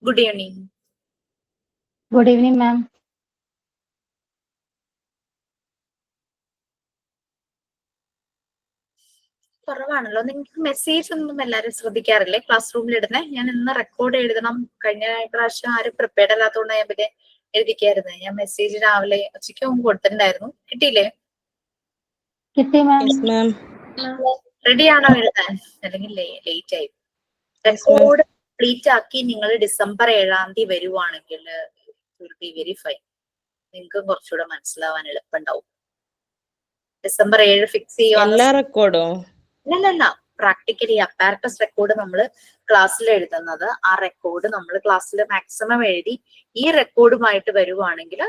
Good evening. Good evening, ma'am. കുറവാണല്ലോ. നിങ്ങൾക്ക് message ഒന്നും എല്ലാവരും ശ്രദ്ധിക്കാറില്ലേ ക്ലാസ് റൂമിൽ ഇടുന്നേ? ഞാൻ ഇന്ന് റെക്കോർഡ് എഴുതണം. കഴിഞ്ഞ പ്രാവശ്യം ആരും പ്രിപ്പയർഡ് അല്ലാത്തതുകൊണ്ട് ഞാൻ പിന്നെ എഴുതിക്കായിരുന്നു. ഞാൻ മെസ്സേജ് രാവിലെ ഉച്ചയ്ക്ക് മുമ്പ് കൊടുത്തിട്ടുണ്ടായിരുന്നു. കിട്ടിയില്ലേ? കിട്ടി മാം. Yes, ma'am. റെഡി ആണോ എഴുതാൻ? അല്ലെങ്കിൽ ലേറ്റ് ആയി. Yes, ma'am. റെക്കോർഡ് കംപ്ലീറ്റ് ആക്കി നിങ്ങൾ ഡിസംബർ 7 വരുവാണെങ്കിൽ വിൽ ബി വെരി ഫൈൻ. നിങ്ങൾക്ക് കുറച്ചുകൂടെ മനസ്സിലാവാൻ എളുപ്പമുണ്ടാവും. ഡിസംബർ 7 ഫിക്സ് ചെയ്യുക. എല്ലാ റെക്കോർഡും അല്ലല്ല, പ്രാക്ടിക്കലി അപ്പാരറ്റസ് റെക്കോർഡ് നമ്മൾ ക്ലാസ്സിൽ എഴുതുന്നത്, ആ റെക്കോർഡ് നമ്മൾ ക്ലാസ്സിൽ മാക്സിമം എഴുതി ഈ റെക്കോർഡുമായിട്ട് വരുവാണെങ്കിൽ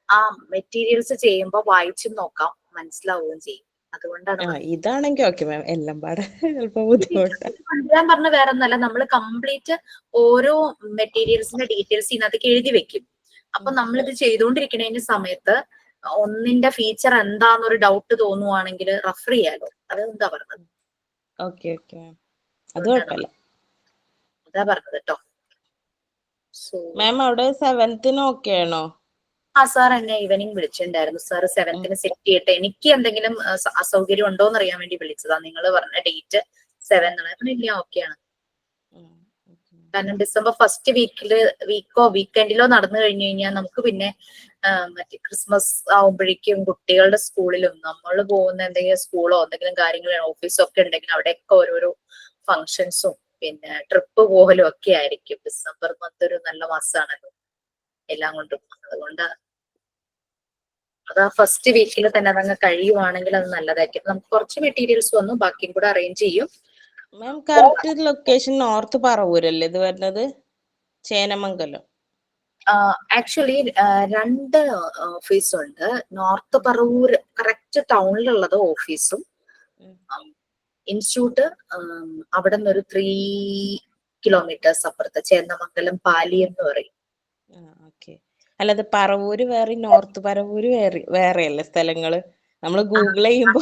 ആ മെറ്റീരിയൽസ് ചെയ്യുമ്പോൾ വായിച്ചും നോക്കാം, മനസ്സിലാവുകയും ചെയ്യും. അതുകൊണ്ടാണ് ഇതാണെങ്കിൽ ഓക്കെ മാം. എല്ലാം പാടെ ചിലപ്പോ ബുദ്ധിമുട്ടാണ്. ഞാൻ പറഞ്ഞ വേറെ ഒന്നല്ല, നമ്മൾ കംപ്ലീറ്റ് ഓരോ മെറ്റീരിയൽസിന്റെ ഡീറ്റെയിൽസ് ഇതിനകത്തേക്ക് എഴുതി വെക്കും. അപ്പൊ നമ്മളിത് ചെയ്തുകൊണ്ടിരിക്കുന്നതിന്റെ സമയത്ത് ഒന്നിന്റെ ഫീച്ചർ എന്താന്നൊരു ഡൗട്ട് തോന്നുവാണെങ്കിൽ റെഫർ ചെയ്യാലോ. അത് എന്താ പറഞ്ഞത്? ഓക്കെ ഓക്കെ മാം, അത് കുഴപ്പമില്ല. അതാ പറഞ്ഞത് കേട്ടോ. മാം അവിടെ 7th ഓക്കെ ആണോ? ആ സാർ എന്നെ ഈവനിങ് വിളിച്ചിട്ടുണ്ടായിരുന്നു. സാർ 7th സെറ്റ് ചെയ്യട്ടെ, എനിക്ക് എന്തെങ്കിലും അസൗകര്യം ഉണ്ടോന്ന് അറിയാൻ വേണ്ടി വിളിച്ചതാ. നിങ്ങൾ പറഞ്ഞ ഡേറ്റ് 7 ആണ്. ഇല്ല, ഓക്കെയാണ്. കാരണം ഡിസംബർ ഫസ്റ്റ് വീക്കോ വീക്കെൻഡിലോ നടന്നു കഴിഞ്ഞു കഴിഞ്ഞാൽ നമുക്ക് പിന്നെ മറ്റേ ക്രിസ്മസ് ആവുമ്പോഴേക്കും കുട്ടികളുടെ സ്കൂളിലും നമ്മൾ പോകുന്ന എന്തെങ്കിലും സ്കൂളോ എന്തെങ്കിലും കാര്യങ്ങളോ ഓഫീസോ ഒക്കെ ഉണ്ടെങ്കിൽ അവിടെയൊക്കെ ഓരോരോ ഫങ്ഷൻസും പിന്നെ ട്രിപ്പ് പോകലും ഒക്കെ ആയിരിക്കും. ഡിസംബർ മന്ത് ഒരു നല്ല മാസമാണല്ലോ എല്ലാം കൊണ്ടും. അതുകൊണ്ട് അത് ആ ഫസ്റ്റ് വീക്കിൽ തന്നെ അതങ്ങ് കഴിയുവാണെങ്കിൽ അത് നല്ലതായിരിക്കും. നമുക്ക് കുറച്ച് മെറ്റീരിയൽസ് വന്നു, ബാക്കിയും കൂടെ അറേഞ്ച് ചെയ്യും. മാം കറക്റ്റ് ലൊക്കേഷൻ നോർത്ത് പറവൂരല്ലേ ഇത് വരുന്നത്? ചേനമംഗലം. ആക്ച്വലി 2 ഓഫീസ് ഉണ്ട്. നോർത്ത് പറവൂർ കറക്റ്റ് ടൗണിലുള്ളത് ഓഫീസും, ഇൻസ്റ്റിറ്റ്യൂട്ട് അവിടെ നിന്ന് ഒരു 3 കിലോമീറ്റേഴ്സ് അപ്പുറത്ത് ചേന്നമംഗലം പാലി എന്ന് പറയും. അല്ലാതെ പറവൂര് വേറെ നോർത്ത് പറവൂര് വേറെ അല്ലേ സ്ഥലങ്ങള്? നമ്മൾ ഗൂഗിൾ ചെയ്യുമ്പോ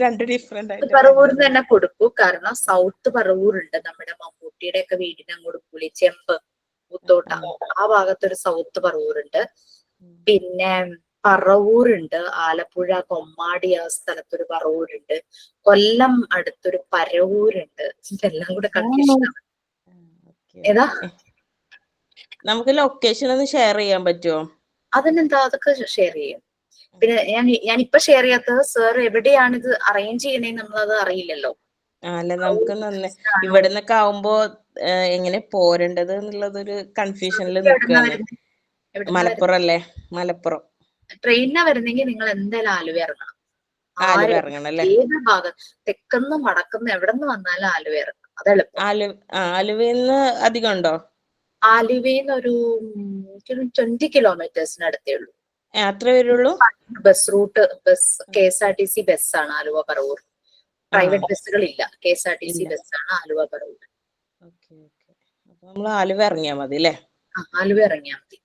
രണ്ട് ഡിഫറെന്റ് ആയിട്ട് പറവൂരിൽ തന്നെ കൊടുക്കൂ. കാരണം സൗത്ത് പറവൂർ ഉണ്ട്, നമ്മുടെ മമ്മൂട്ടിയുടെ ഒക്കെ വീടിന് അങ്ങോട്ട് പുളിച്ചെമ്പ് മുത്തോട്ട ആ ഭാഗത്തൊരു സൗത്ത് പറവൂരുണ്ട്. പിന്നെ പറവൂരുണ്ട്, ആലപ്പുഴ കൊമ്മാടി ആ സ്ഥലത്തൊരു പറവൂരുണ്ട്, കൊല്ലം അടുത്തൊരു പരവൂരുണ്ട്. ഇതെല്ലാം കൂടെ കൺഫ്യൂഷൻ. ഏതാ? നമുക്ക് ലൊക്കേഷൻ ഒന്ന് ഷെയർ ചെയ്യാൻ പറ്റുമോ? അതിനെന്താ, അതൊക്കെ ഷെയർ ചെയ്യും. പിന്നെ ഞാനിപ്പൊ ഷെയർ ചെയ്യാത്തത് സാർ എവിടെയാണ് ഇത് അറേഞ്ച് ചെയ്യണേന്ന് നമ്മളത് അറിയില്ലല്ലോ. അല്ല നമുക്ക് ഇവിടെ നിന്നൊക്കെ ആവുമ്പോ എങ്ങനെ പോരേണ്ടത് എന്നുള്ളതൊരു കൺഫ്യൂഷനിൽ നിൽക്കുകയാണ്. മലപ്പുറം അല്ലേ? മലപ്പുറം ട്രെയിനിനാ വരുന്നെങ്കിൽ നിങ്ങൾ എന്തായാലും ആലുവ ഇറങ്ങണം. ഏത് ഭാഗം തെക്കുന്നും വടക്കുന്നും എവിടെ നിന്ന് വന്നാലും ആലുവ ഇറങ്ങണം. അത് എളുപ്പം. ആലുവന്ന് അധികം ഉണ്ടോ? ആലുവന്ന് ഒരു 20 കിലോമീറ്റേഴ്സിന് അടുത്തേ ഉള്ളൂ. അത്ര വരുള്ളൂ. ബസ് റൂട്ട്, KSRTC ബസ്സാണ് ആലുവ പറവൂർ. പ്രൈവറ്റ് ബസ്സുകളില്ല, KSRTC ബസ്സാണ് ആലുവ പറവൂർ. നമ്മൾ ആലുവ ഇറങ്ങിയാൽ മതി അല്ലേ? ആലുവ ഇറങ്ങിയാൽ മതി.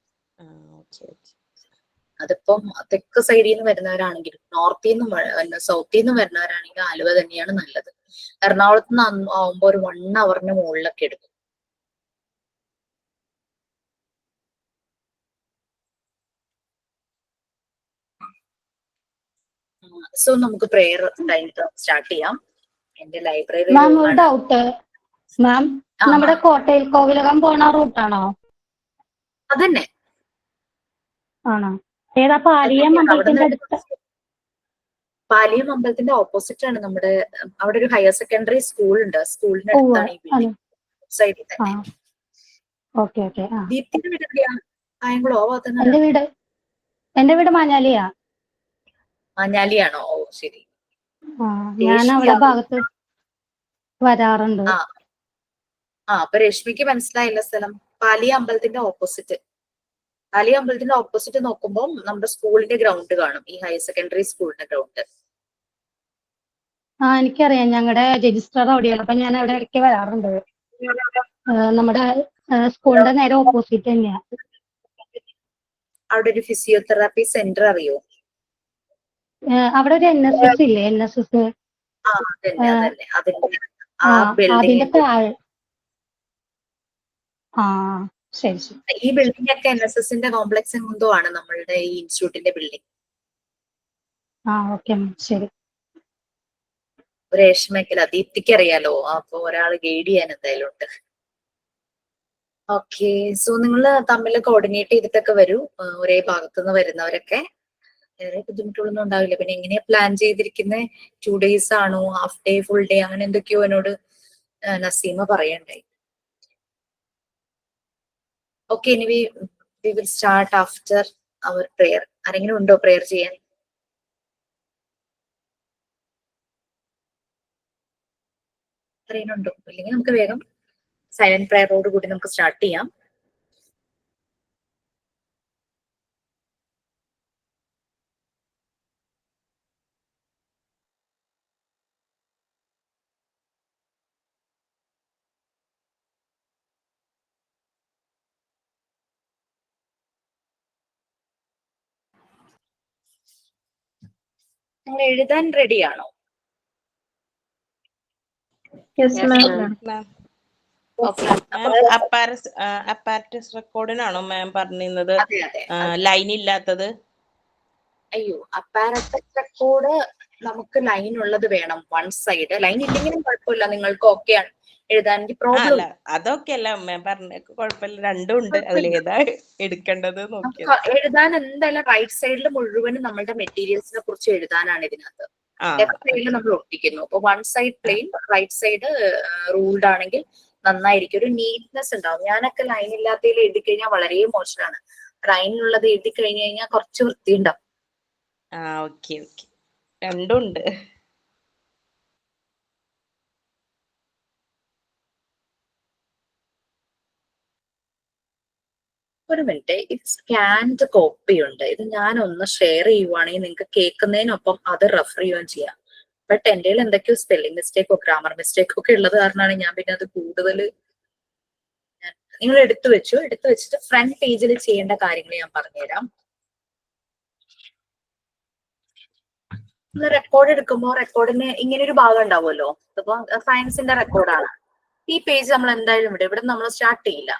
അതിപ്പം തെക്ക് സൈഡിൽ നിന്ന് വരുന്നവരാണെങ്കിലും നോർത്തിൽ നിന്നും സൗത്തിൽ നിന്നും വരുന്നവരാണെങ്കിൽ ആലുവ തന്നെയാണ് നല്ലത്. എറണാകുളത്ത് നിന്ന് ആവുമ്പോ ഒരു 1 അവറിന് മുകളിലൊക്കെ എടുക്കും. സോ നമുക്ക് പ്രെയർ ടൈം സ്റ്റാർട്ട് ചെയ്യാം. എന്റെ ലൈബ്രറി ഒരു ഡൗട്ട് മാം, നമ്മുടെ കോട്ടയിൽ കോവിലകം പോണ റൂട്ടാണോ? അതന്നെ ആണോ? ഏതാ? പാലിയം അമ്പലത്തിന്റെ അടുത്ത്? പാലിയം അമ്പലത്തിന്റെ ഓപ്പോസിറ്റ് ആണ് നമ്മുടെ. അവിടെ ഒരു ഹയർ സെക്കൻഡറി സ്കൂൾ ഉണ്ട്. സ്കൂളിന്റെ അടുത്താണ് ഈ ബിൽഡിംഗ്. സൈഡിൽ തന്നെ. ദീപ്തിയുടെ വീട് എവിടെയാ? കായംകുളോ? എന്റെ വീട് മാഞ്ഞാലിയാ. മാഞ്ഞാലിയാണോ? ഓ ശരി. ഞാൻ അവിടെ ഭാഗത്ത് വരാറുണ്ട്. അപ്പൊ രശ്മിക്ക് മനസ്സിലായില്ല സ്ഥലം. പാലിയ അമ്പലത്തിന്റെ ഓപ്പോസിറ്റ്. പാലിയ അമ്പലത്തിന്റെ ഓപ്പോസിറ്റ് നോക്കുമ്പോൾ നമ്മുടെ സ്കൂളിന്റെ ഗ്രൗണ്ട് കാണും, ഈ ഹയർ സെക്കൻഡറി സ്കൂളിന്റെ ഗ്രൗണ്ട്. എനിക്കറിയാം, ഞങ്ങളുടെ രജിസ്റ്റർ അവിടെയാണ്. അപ്പൊ ഞാൻ അവിടെ ഇടയ്ക്ക് വരാറുണ്ട്. നമ്മുടെ സ്കൂളിന്റെ നേരെ ഓപ്പോസിറ്റ് തന്നെയാ. അവിടെ ഒരു ഫിസിയോതെറാപ്പി സെന്റർ അറിയോ? അവിടെ ഒരു NSS ഇല്ലേ? NSS. അതിന്റെ താഴെ. ശരി ശരി. ഈ ബിൽഡിംഗ് ഒക്കെ NSSന്റെ കോംപ്ലക്സ് എന്തോ ആണ് നമ്മളുടെ ഈ ഇൻസ്റ്റിറ്റ്യൂട്ടിന്റെ ബിൽഡിംഗ്. ഓക്കെ മാം, ശരി. ഒരു രേഷ്മയ്ക്കല്ല, ദീപ്തിക്ക് അറിയാലോ, അപ്പൊ ഒരാൾ ഗൈഡ് ചെയ്യാൻ എന്തായാലും ഉണ്ട്. ഓക്കെ, സോ നിങ്ങൾ തമ്മിൽ കോർഡിനേറ്റ് ചെയ്തിട്ടൊക്കെ വരൂ, ഒരേ ഭാഗത്തുനിന്ന് വരുന്നവരൊക്കെ. വേറെ ബുദ്ധിമുട്ടുകളൊന്നും ഉണ്ടാവില്ല. പിന്നെ എങ്ങനെയാ പ്ലാൻ ചെയ്തിരിക്കുന്നത്? 2 days ആണോ, ഹാഫ് ഡേ, ഫുൾ ഡേ, അങ്ങനെ എന്തൊക്കെയോ എന്നോട് നസീമ പറയണ്ടായി. ഓക്കെ, ഇനി we will start after our prayer. ആരെങ്കിലും ഉണ്ടോ പ്രെയർ ചെയ്യാൻ? അറിയുന്നുണ്ടോ? ഇല്ലെങ്കിൽ നമുക്ക് വേഗം സൈലന്റ് പ്രയറോട് കൂടി നമുക്ക് സ്റ്റാർട്ട് ചെയ്യാം. നിങ്ങൾ എഴുതാൻ റെഡിയാണോ? അപ്പാരറ്റസ് റെക്കോർഡിനാണോ മാം പറഞ്ഞിരുന്നത് അതെ അതെ. ലൈൻ ഇല്ലാത്തത്? അയ്യോ, അപ്പാരറ്റസ് റെക്കോർഡ് നമുക്ക് ലൈൻ ഉള്ളത് വേണം. വൺ സൈഡ് ലൈൻ ഇല്ലെങ്കിലും കുഴപ്പമില്ല, നിങ്ങൾക്ക് ഓക്കെയാണ് എഴുതാൻ. പ്രോബ്ലം അല്ല അതൊക്കെ അല്ല മാം പറഞ്ഞ കുഴപ്പമില്ല, രണ്ടും ഉണ്ട്. അതിലേതാ എടുക്കേണ്ടത് നോക്കിയത്. എഴുതാൻ എന്തായാലും റൈറ്റ് സൈഡിൽ മുഴുവനും നമ്മളുടെ മെറ്റീരിയൽസിനെ കുറിച്ച് എഴുതാനാണ് ഇതിനകത്ത്. ലെഫ്റ്റ് സൈഡിൽ നമ്മൾ ഒട്ടിക്കുന്നു. അപ്പൊ one side plain, right side ruled ആണെങ്കിൽ നന്നായിരിക്കും, ഒരു നീറ്റ്നെസ് ഉണ്ടാവും. ഞാനൊക്കെ ലൈൻ ഇല്ലാത്തതിൽ എഴുതി കഴിഞ്ഞാൽ വളരെ മോശമാണ്. ലൈനിലുള്ളത് എഴുതി കഴിഞ്ഞു കഴിഞ്ഞാൽ കുറച്ച് വൃത്തി ഉണ്ടാവും. ഓക്കെ ഓക്കെ, രണ്ടും ഉണ്ട്. ഒരു മിനിറ്റ്, ഇത് സ്കാൻഡ് കോപ്പി ഉണ്ട്. ഇത് ഞാൻ ഒന്ന് ഷെയർ ചെയ്യുവാണെങ്കിൽ നിങ്ങൾക്ക് കേൾക്കുന്നതിനൊപ്പം അത് റെഫർ ചെയ്യുകയും ചെയ്യാം. ബട്ട് എൻ്റെ എന്തൊക്കെയോ സ്പെല്ലിംഗ് മിസ്റ്റേക്കോ ഗ്രാമർ മിസ്റ്റേക്കോ ഒക്കെ ഉള്ളത് കാരണമാണ് ഞാൻ പിന്നെ അത് കൂടുതൽ. നിങ്ങൾ എടുത്തു വെച്ചിട്ട് ഫ്രണ്ട് പേജിൽ ചെയ്യേണ്ട കാര്യങ്ങൾ ഞാൻ പറഞ്ഞുതരാം. റെക്കോർഡ് എടുക്കുമ്പോൾ റെക്കോർഡിന് ഇങ്ങനെ ഒരു ഭാഗം ഉണ്ടാവുമല്ലോ. ഇപ്പൊ സയൻസിന്റെ റെക്കോർഡാണ്. ഈ പേജ് നമ്മൾ എന്തായാലും ഇവിടെ നമ്മൾ സ്റ്റാർട്ട് ചെയ്യില്ല.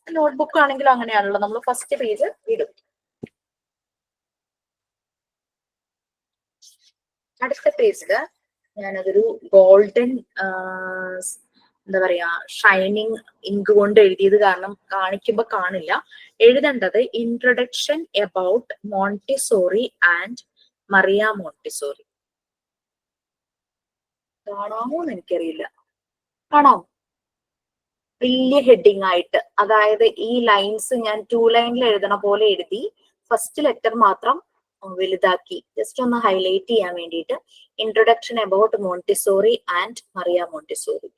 നോട്ട്ബുക്ക് ആണെങ്കിലും അങ്ങനെയാണല്ലോ, നമ്മൾ ഫസ്റ്റ് പേജ് ഇടും. അടുത്ത പേജില് ഞാനതൊരു ഗോൾഡൻ എന്താ പറയാ ഷൈനിങ് ഇങ്ക് കൊണ്ട് എഴുതിയത് കാരണം കാണിക്കുമ്പോ കാണില്ല. എഴുതേണ്ടത് introduction about Montessori and Maria Montessori. കാണാമോ എന്ന് എനിക്കറിയില്ല. കാണാമോ? വലിയ ഹെഡിങ് ആയിട്ട്, അതായത് ഈ ലൈൻസ് ഞാൻ 2 ലൈനിൽ എഴുതണ പോലെ എഴുതി, ഫസ്റ്റ് ലെറ്റർ മാത്രം വലുതാക്കി ജസ്റ്റ് ഒന്ന് ഹൈലൈറ്റ് ചെയ്യാൻ വേണ്ടിയിട്ട് introduction about Montessori and Maria Montessori.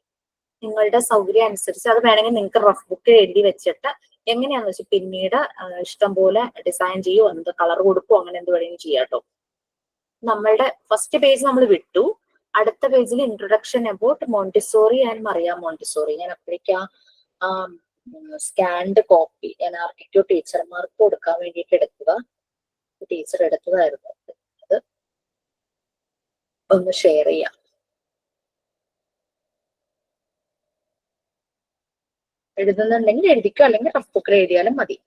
നിങ്ങളുടെ സൗകര്യം അനുസരിച്ച് അത് വേണമെങ്കിൽ നിങ്ങൾക്ക് റഫ് ബുക്ക് എഴുതി വെച്ചിട്ട് എങ്ങനെയാന്ന് വെച്ചാൽ പിന്നീട് ഇഷ്ടം പോലെ ഡിസൈൻ ചെയ്യോ, എന്ത് കളർ കൊടുക്കോ, അങ്ങനെ എന്ത് വേണമെങ്കിലും ചെയ്യാം കേട്ടോ. നമ്മളുടെ ഫസ്റ്റ് പേജ് നമ്മൾ വിട്ടു. അടുത്ത പേജിൽ introduction about Montessori and Maria Montessori. ഞാൻ അപ്പോഴേക്കാ സ്കാൻഡ് കോപ്പി ഞാൻ ആർക്കിക്കോ ടീച്ചർമാർക്ക് കൊടുക്കാൻ വേണ്ടിയിട്ട് എടുക്കുക. ടീച്ചർ എടുത്തതായിരുന്നു. അത് ഒന്ന് ഷെയർ ചെയ്യാം. എഴുതുന്നുണ്ടെങ്കിൽ എഴുതിക്കോ, അല്ലെങ്കിൽ റഫ് ബുക്കിൽ എഴുതിയാലും മതി.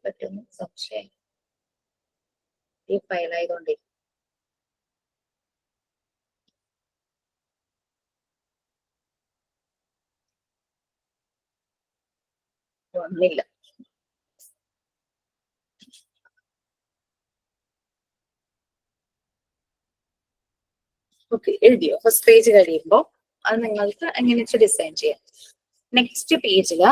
പറ്റുന്ന സംശയം ഈ ഫയലായതുകൊണ്ടേ. വന്നില്ല. ഓക്കെ, എഴുതിയോ? ഫസ്റ്റ് പേജ് കഴിയുമ്പോൾ അത് നിങ്ങൾക്ക് എങ്ങനെ വെച്ച് ഡിസൈൻ ചെയ്യാം. നെക്സ്റ്റ് പേജില്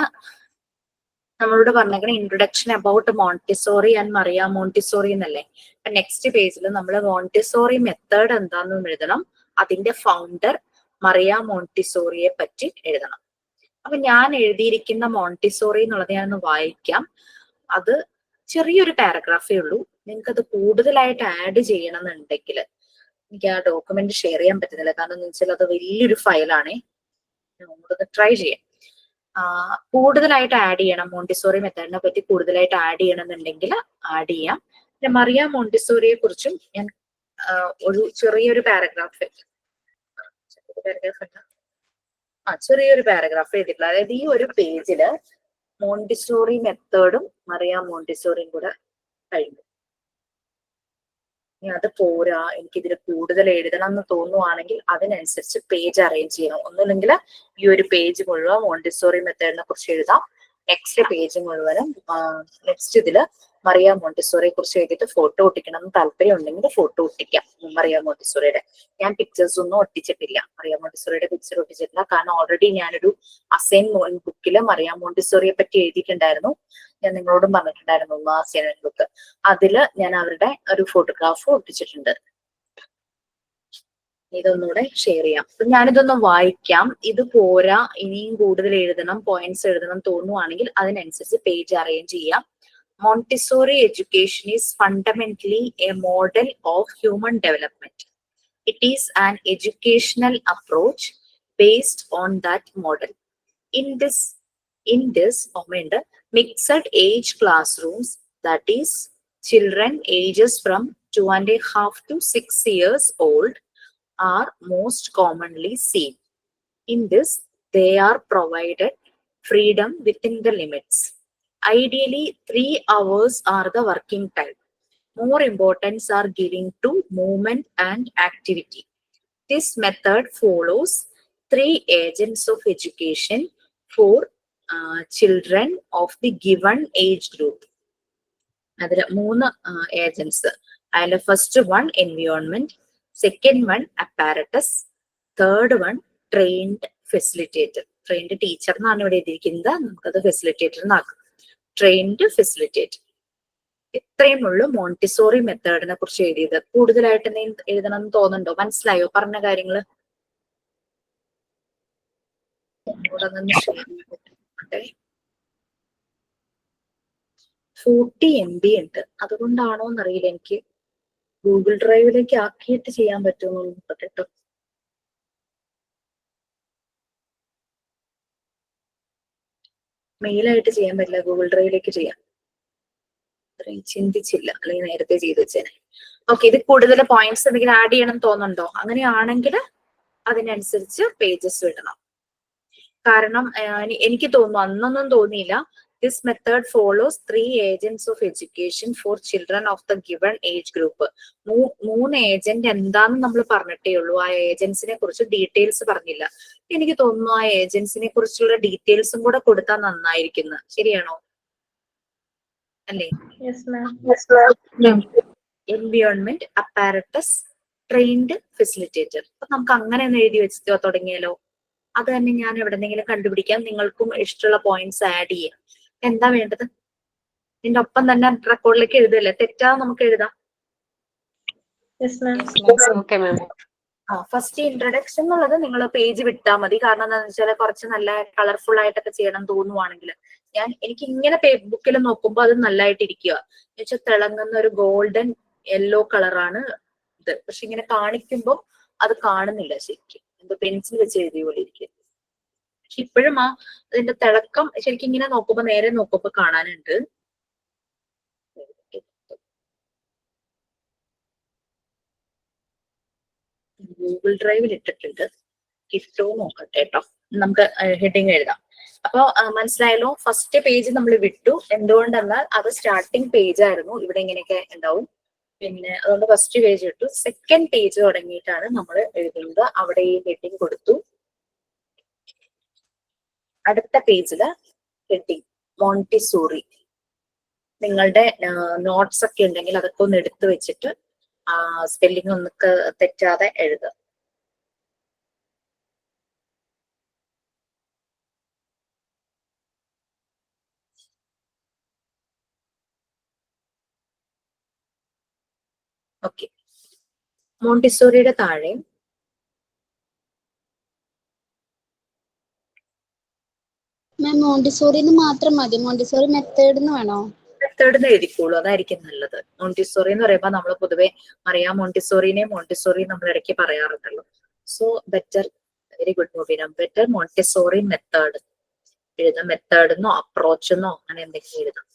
നമ്മളോട് പറഞ്ഞേക്കണം introduction about Montessori and Maria Montessori എന്നല്ലേ. അപ്പൊ നെക്സ്റ്റ് പേജിൽ നമ്മൾ മോണ്ടിസോറി മെത്തേഡ് എന്താണെന്ന് എഴുതണം. അതിന്റെ ഫൗണ്ടർ മറിയ മോണ്ടിസോറിയെ പറ്റി എഴുതണം. അപ്പൊ ഞാൻ എഴുതിയിരിക്കുന്ന മോണ്ടിസോറി എന്നുള്ളത് ഞാനൊന്ന് വായിക്കാം. അത് ചെറിയൊരു പാരഗ്രാഫേ ഉള്ളൂ. നിങ്ങൾക്ക് അത് കൂടുതലായിട്ട് ആഡ് ചെയ്യണം എന്നുണ്ടെങ്കിൽ എനിക്ക് ആ ഡോക്യുമെന്റ് ഷെയർ ചെയ്യാൻ പറ്റുന്നില്ല, കാരണം എന്ന് വെച്ചാൽ അത് വലിയൊരു ഫയലാണേ. നമ്മളൊന്ന് ട്രൈ ചെയ്യാം. കൂടുതലായിട്ട് ആഡ് ചെയ്യണം, മോണ്ടിസോറി മെത്തേഡിനെ പറ്റി കൂടുതലായിട്ട് ആഡ് ചെയ്യണം എന്നുണ്ടെങ്കിൽ ആഡ് ചെയ്യാം. പിന്നെ മറിയ മോണ്ടിസോറിയെ കുറിച്ചും ഞാൻ ഒരു ചെറിയൊരു പാരഗ്രാഫ് പാരഗ്രാഫ് ഉണ്ട്. ചെറിയൊരു പാരഗ്രാഫ് എഴുതിയിട്ടുള്ള, അതായത് ഈ ഒരു പേജില് മോണ്ടിസോറി മെത്തേഡും മറിയ മോണ്ടിസോറിയും കൂടെ കഴിഞ്ഞു. ഇനി അത് പോരാ, എനിക്കിതിൽ കൂടുതൽ എഴുതണം എന്ന് തോന്നുവാണെങ്കിൽ അതിനനുസരിച്ച് പേജ് അറേഞ്ച് ചെയ്യണം. ഒന്നുമില്ലെങ്കിൽ ഈ ഒരു പേജ് മുഴുവൻ മോണ്ടിസോറി മെത്തേഡിനെ കുറിച്ച് എഴുതാം, നെക്സ്റ്റ് പേജ് മുഴുവനും നെക്സ്റ്റ് ഇതില് മറിയ മോണ്ടിസോറിയെ കുറിച്ച് എഴുതിയിട്ട് ഫോട്ടോ ഒട്ടിക്കണം എന്ന് താല്പര്യം ഉണ്ടെങ്കിൽ ഫോട്ടോ ഒട്ടിക്കാം മറിയ മോണ്ടിസോറിയുടെ. ഞാൻ പിക്ചേഴ്സ് ഒന്നും ഒട്ടിച്ചിട്ടില്ല, മറിയ മോണ്ടിസോറിയുടെ പിക്ചർ ഒട്ടിച്ചിട്ടില്ല. കാരണം ഓൾറെഡി ഞാനൊരു അസൈൻമെന്റ് ബുക്കിൽ മറിയ മോണ്ടിസോറിയെ പറ്റി എഴുതിയിട്ടുണ്ടായിരുന്നു. ഞാൻ നിങ്ങളോടും പറഞ്ഞിട്ടുണ്ടായിരുന്നു അസൈൻമെന്റ് ബുക്ക്. അതില് ഞാൻ അവരുടെ ഒരു ഫോട്ടോഗ്രാഫ് ഒട്ടിച്ചിട്ടുണ്ട്. ഇതൊന്നുകൂടെ ഷെയർ ചെയ്യാം. അപ്പൊ ഞാനിതൊന്ന് വായിക്കാം. ഇത് പോരാ, ഇനിയും കൂടുതൽ എഴുതണം, പോയിന്റ്സ് എഴുതണം തോന്നുവാണെങ്കിൽ അതിനനുസരിച്ച് പേജ് അറേഞ്ച് ചെയ്യാം. Montessori education is fundamentally a model of human development. It is an educational approach based on that model. In this mixed age classrooms, that is, children ages from 2.5 to 6 years old are most commonly seen. In this, they are provided freedom within the limits. Ideally, 3 hours are the working time. More importance are given to movement and activity. This method follows 3 agents of education for children of the given age group. അതിൽ 3 agents. അതിൽ first one environment, second one apparatus, third one trained facilitator. Trained teacher എന്നാണ് ഇവിടെ എഴുതിയിരിക്കുന്നത്, നമുക്കത് facilitator എന്നാക്കും. Trained facilitator. ഇത്രയുമുള്ളൂ Montessori മെത്തേഡിനെ കുറിച്ച് എഴുതിയത്. കൂടുതലായിട്ട് എഴുതണം എന്ന് തോന്നുന്നുണ്ടോ? മനസ്സിലായോ പറഞ്ഞ കാര്യങ്ങള്? 40 MB ഉണ്ട്, അതുകൊണ്ടാണോ എന്നറിയില്ല. എനിക്ക് ഗൂഗിൾ ഡ്രൈവിലേക്ക് ആക്കിയിട്ട് ചെയ്യാൻ പറ്റുമോ കേട്ടോ. മെയിലായിട്ട് ചെയ്യാൻ പറ്റില്ല, ഗൂഗിൾ ഡ്രൈവിലേക്ക് ചെയ്യാം. അത്രയും ചിന്തിച്ചില്ല, അല്ലെങ്കിൽ നേരത്തെ ചെയ്ത് വെച്ചേനെ. ഓക്കെ, ഇത് കൂടുതൽ പോയിന്റ്സ് എന്തെങ്കിലും ആഡ് ചെയ്യണം തോന്നുന്നുണ്ടോ? അങ്ങനെയാണെങ്കിൽ അതിനനുസരിച്ച് പേജസ് വിടണം. കാരണം എനിക്ക് തോന്നുന്നു, അന്നൊന്നും തോന്നിയില്ല. This method follows 3 agents of education for children of the given age group. 3 agent എന്താന്ന് നമ്മൾ പറഞ്ഞിട്ടേ ഉള്ളൂ. ആ ഏജൻസിനെ കുറിച്ച് ഡീറ്റെയിൽസ് പറഞ്ഞില്ല. എനിക്ക് തോന്നുന്നു ആ ഏജൻസിനെ കുറിച്ചുള്ള ഡീറ്റെയിൽസും കൂടെ കൊടുത്താൽ നന്നായിരിക്കുന്നു. ശരിയാണോ? അല്ലേ? Environment, apparatus, trained facilitator. അപ്പൊ നമുക്ക് അങ്ങനെ ഒന്ന് എഴുതി വെച്ച് തുടങ്ങിയാലോ? അത് തന്നെ ഞാൻ എവിടെന്നെങ്കിലും കണ്ടുപിടിക്കാം. നിങ്ങൾക്കും ഇഷ്ടമുള്ള പോയിന്റ്സ് ആഡ് ചെയ്യാം. എന്താ വേണ്ടത്? ഇതിന്റെ ഒപ്പം തന്നെ റെക്കോർഡിലേക്ക് എഴുതല്ലേ, തെറ്റാതെ നമുക്ക് എഴുതാം. ഫസ്റ്റ് ഇൻട്രൊഡക്ഷൻ എന്നുള്ളത് നിങ്ങൾ പേജ് വിട്ടാൽ മതി. കാരണം എന്താണെന്ന് വെച്ചാൽ കുറച്ച് നല്ല കളർഫുൾ ആയിട്ടൊക്കെ ചെയ്യണം തോന്നുവാണെങ്കിൽ, എനിക്ക് ഇങ്ങനെ ബുക്കിൽ നോക്കുമ്പോൾ അത് നല്ലതായിട്ട് ഇരിക്കുക. എന്നുവെച്ചാൽ തിളങ്ങുന്ന ഒരു ഗോൾഡൻ യെല്ലോ കളറാണ് ഇത്. പക്ഷെ ഇങ്ങനെ കാണിക്കുമ്പോൾ അത് കാണുന്നില്ല ശരിക്കും, എന്തോ പെൻസിൽ വെച്ച് എഴുതിയ പോലെ ഇരിക്കും. പക്ഷെ ഇപ്പോഴും അതിന്റെ തിളക്കം ശരിക്കും ഇങ്ങനെ നോക്കുമ്പോ, നേരെ നോക്കുമ്പോ കാണാനുണ്ട്. ഗൂഗിൾ ഡ്രൈവിൽ ഇട്ടിട്ടുണ്ട്, കിട്ടോ നോക്കട്ടെ കേട്ടോ. നമുക്ക് ഹെഡിങ് എഴുതാം. അപ്പൊ മനസ്സിലായല്ലോ, ഫസ്റ്റ് പേജ് നമ്മൾ വിട്ടു. എന്തുകൊണ്ടെന്നാൽ അത് സ്റ്റാർട്ടിങ് പേജ് ആയിരുന്നു. ഇവിടെ ഇങ്ങനെയൊക്കെ ഉണ്ടാവും. പിന്നെ അതുകൊണ്ട് ഫസ്റ്റ് പേജ് വിട്ടു. സെക്കൻഡ് പേജ് തുടങ്ങിയിട്ടാണ് നമ്മൾ എഴുതുന്നത്. അവിടെ ഈ ഹെഡിങ് കൊടുത്തു. അടുത്ത പേജില് ഹെഡിങ് മോണ്ടിസോറി. നിങ്ങളുടെ നോട്ട്സ് ഒക്കെ ഉണ്ടെങ്കിൽ അതൊക്കെ ഒന്ന് എടുത്തു വെച്ചിട്ട് സ്പെല്ലിംഗ് ഒന്നൊക്കെ തെറ്റാതെ എഴുതുക. ഓക്കെ, മോണ്ടിസോറിയുടെ താഴെ മോണ്ടിസോറി മാത്രം മതി, മോണ്ടിസോറി മെത്തേഡ് വേണോ? മെത്തേഡ് എഴുതിക്കോളൂ, അതായിരിക്കും നല്ലത്. മോണ്ടിസോറി എന്ന് പറയുമ്പോൾ നമ്മൾ പൊതുവെ മറിയ മോണ്ടിസോറിനെ മോണ്ടിസോറി നമ്മൾ ഇടയ്ക്ക് പറയാറുണ്ടല്ലോ. So better, very good Mubeena, better Montessori method എഴുതാം. മെത്തേഡെന്നോ അപ്രോച്ചെന്നോ അങ്ങനെ എന്തെങ്കിലും എഴുതാം.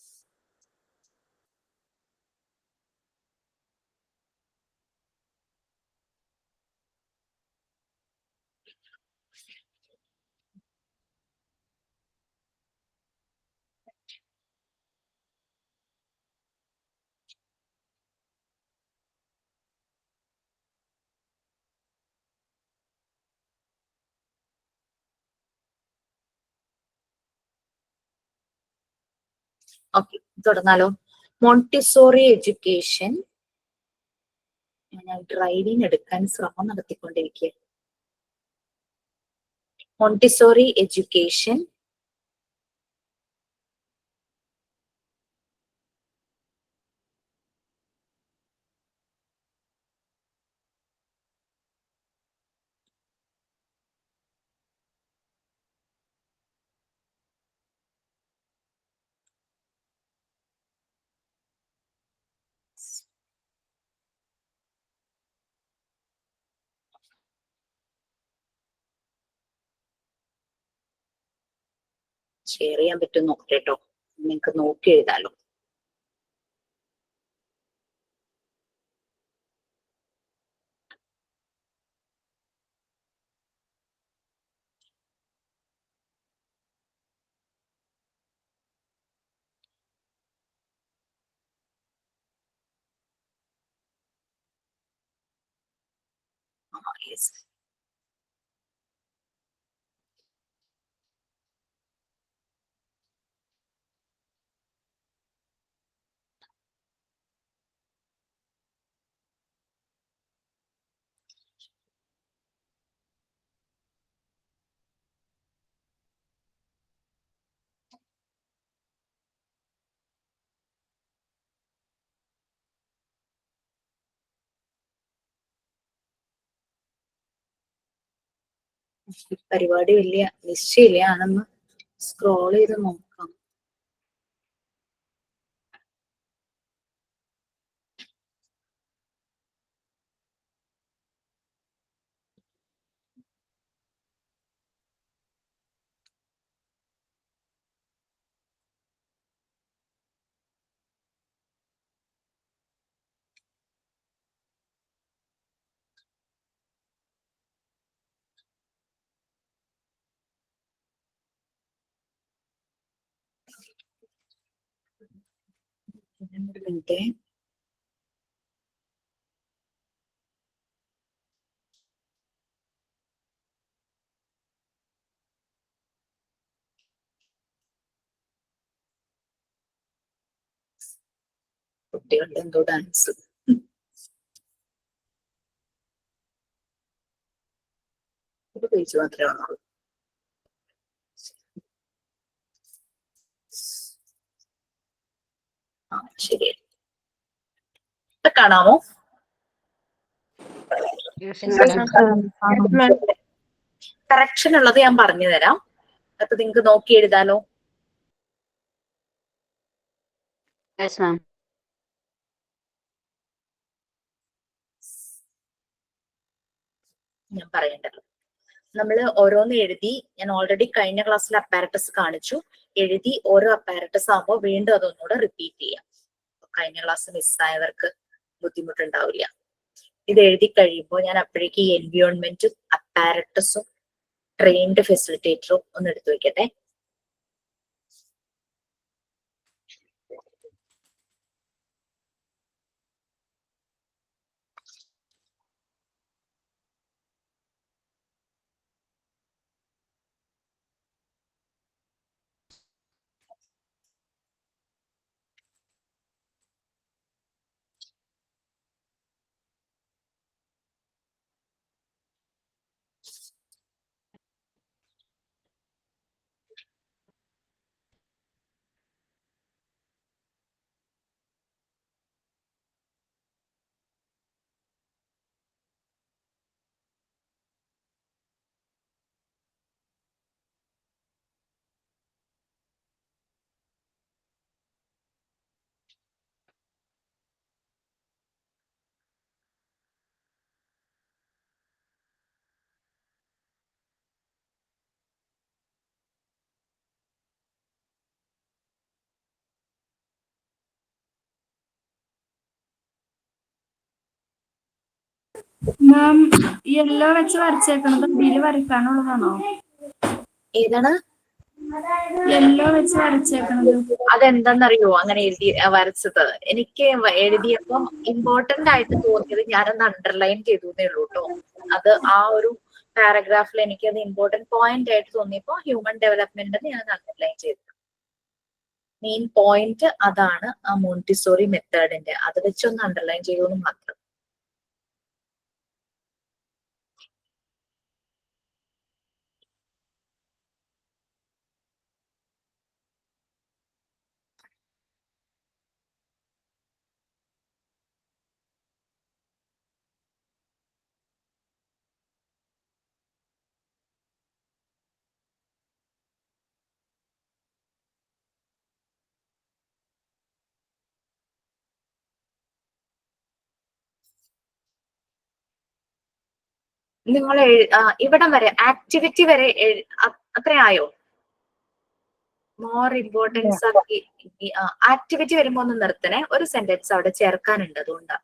ഓക്കെ, തുടങ്ങാലോ. Montessori education. ഞാൻ ഡ്രൈവിംഗ് എടുക്കാൻ ശ്രമം നടത്തിക്കൊണ്ടിരിക്കുക. മോണ്ടിസോറി എഡ്യൂക്കേഷൻ ഷെയർ ചെയ്യാൻ പറ്റും നോക്കട്ടെ കേട്ടോ. നിങ്ങൾക്ക് നോക്കി എഴുതാലോ. യെസ്. പരിപാടി വലിയ നിശ്ചയില്ല, ആണെന്ന് സ്ക്രോൾ ചെയ്ത് നോക്കാം. ഒരു മിനിറ്റ്. കുട്ടികളുടെ എന്തോ ഡാൻസ്. ഒരു പേജ് മാത്രമേ ഉള്ളൂ. ആ ശരി, കാണാമോ? കറക്ഷൻ ഉള്ളത് ഞാൻ പറഞ്ഞു തരാം. അപ്പൊ നിങ്ങക്ക് നോക്കി എഴുതാലോ. ഞാൻ പറയണ്ടല്ലോ. നമ്മൾ ഓരോന്ന് എഴുതി, ഞാൻ ഓൾറെഡി കഴിഞ്ഞ ക്ലാസ്സിൽ അപ്പാരറ്റസ് കാണിച്ചു. എഴുതി ഓരോ അപ്പാരറ്റസ് ആകുമ്പോൾ വീണ്ടും അതൊന്നുകൂടെ റിപ്പീറ്റ് ചെയ്യാം. കഴിഞ്ഞ ക്ലാസ് മിസ്സായവർക്ക് ബുദ്ധിമുട്ടുണ്ടാവില്ല. ഇത് എഴുതി കഴിയുമ്പോൾ ഞാൻ അപ്പോഴേക്ക് ഈ എൻവിയോൺമെന്റും അപ്പാരറ്റസും ട്രെയിൻഡ് ഫെസിലിറ്റേറ്ററും ഒന്ന് എടുത്തു വെക്കട്ടെ. മാം യെല്ലോ വെച്ച് വരച്ചേക്കണത് അടിയിൽ വരയ്ക്കാനുള്ളതാണോ? ഏതാണ് യെല്ലോ വെച്ച് വരച്ചേക്കണത്? അതെന്താന്നറിയോ അങ്ങനെ എഴുതി വരച്ചത്? എനിക്ക് എഴുതിയപ്പം ഇമ്പോർട്ടന്റ് ആയിട്ട് തോന്നിയത് ഞാനൊന്ന് അണ്ടർലൈൻ ചെയ്തേ ഉള്ളൂ കേട്ടോ. അത് ആ ഒരു പാരഗ്രാഫിൽ എനിക്ക് അത് ഇമ്പോർട്ടന്റ് പോയിന്റ് ആയിട്ട് തോന്നിയപ്പോ ഹ്യൂമൻ ഡെവലപ്മെന്റ് ഞാൻ അണ്ടർലൈൻ ചെയ്തു. മെയിൻ പോയിന്റ് അതാണ് ആ മോണ്ടിസോറി മെത്തേഡിന്റെ. അത് വെച്ചൊന്ന് അണ്ടർലൈൻ ചെയ്യുമെന്ന് മാത്രം. നിങ്ങൾ ഇവിടം വരെ ആക്ടിവിറ്റി വരെ അത്രയായോ? മോർ ഇമ്പോർട്ടൻസ് ആക്ടിവിറ്റി വരുമ്പോ ഒന്ന് നിർത്തണേ, ഒരു സെന്റൻസ് അവിടെ ചേർക്കാനുണ്ട്, അതുകൊണ്ടാ.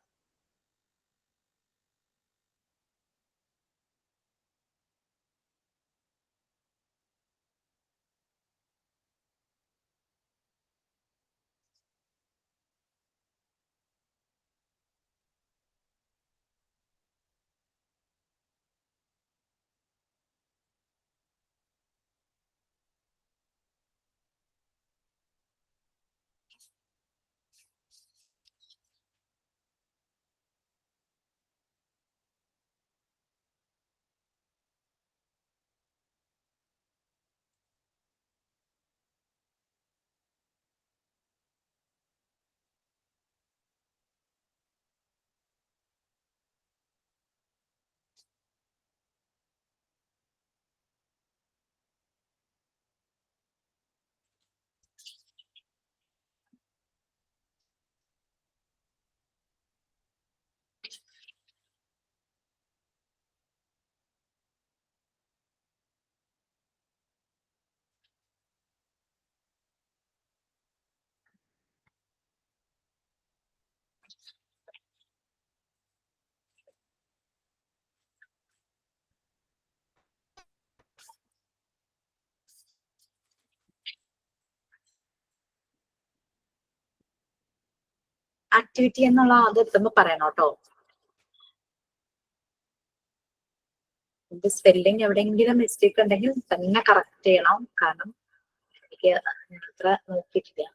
ആക്ടിവിറ്റി എന്നുള്ള അത് എത്തുമ്പോ പറയണം കേട്ടോ. സ്പെല്ലിംഗ് എവിടെയെങ്കിലും മിസ്റ്റേക്ക് ഉണ്ടെങ്കിൽ തന്നെ കറക്റ്റ് ചെയ്യണം, കാരണം എനിക്ക് അത്ര നോക്കിയിട്ടില്ല.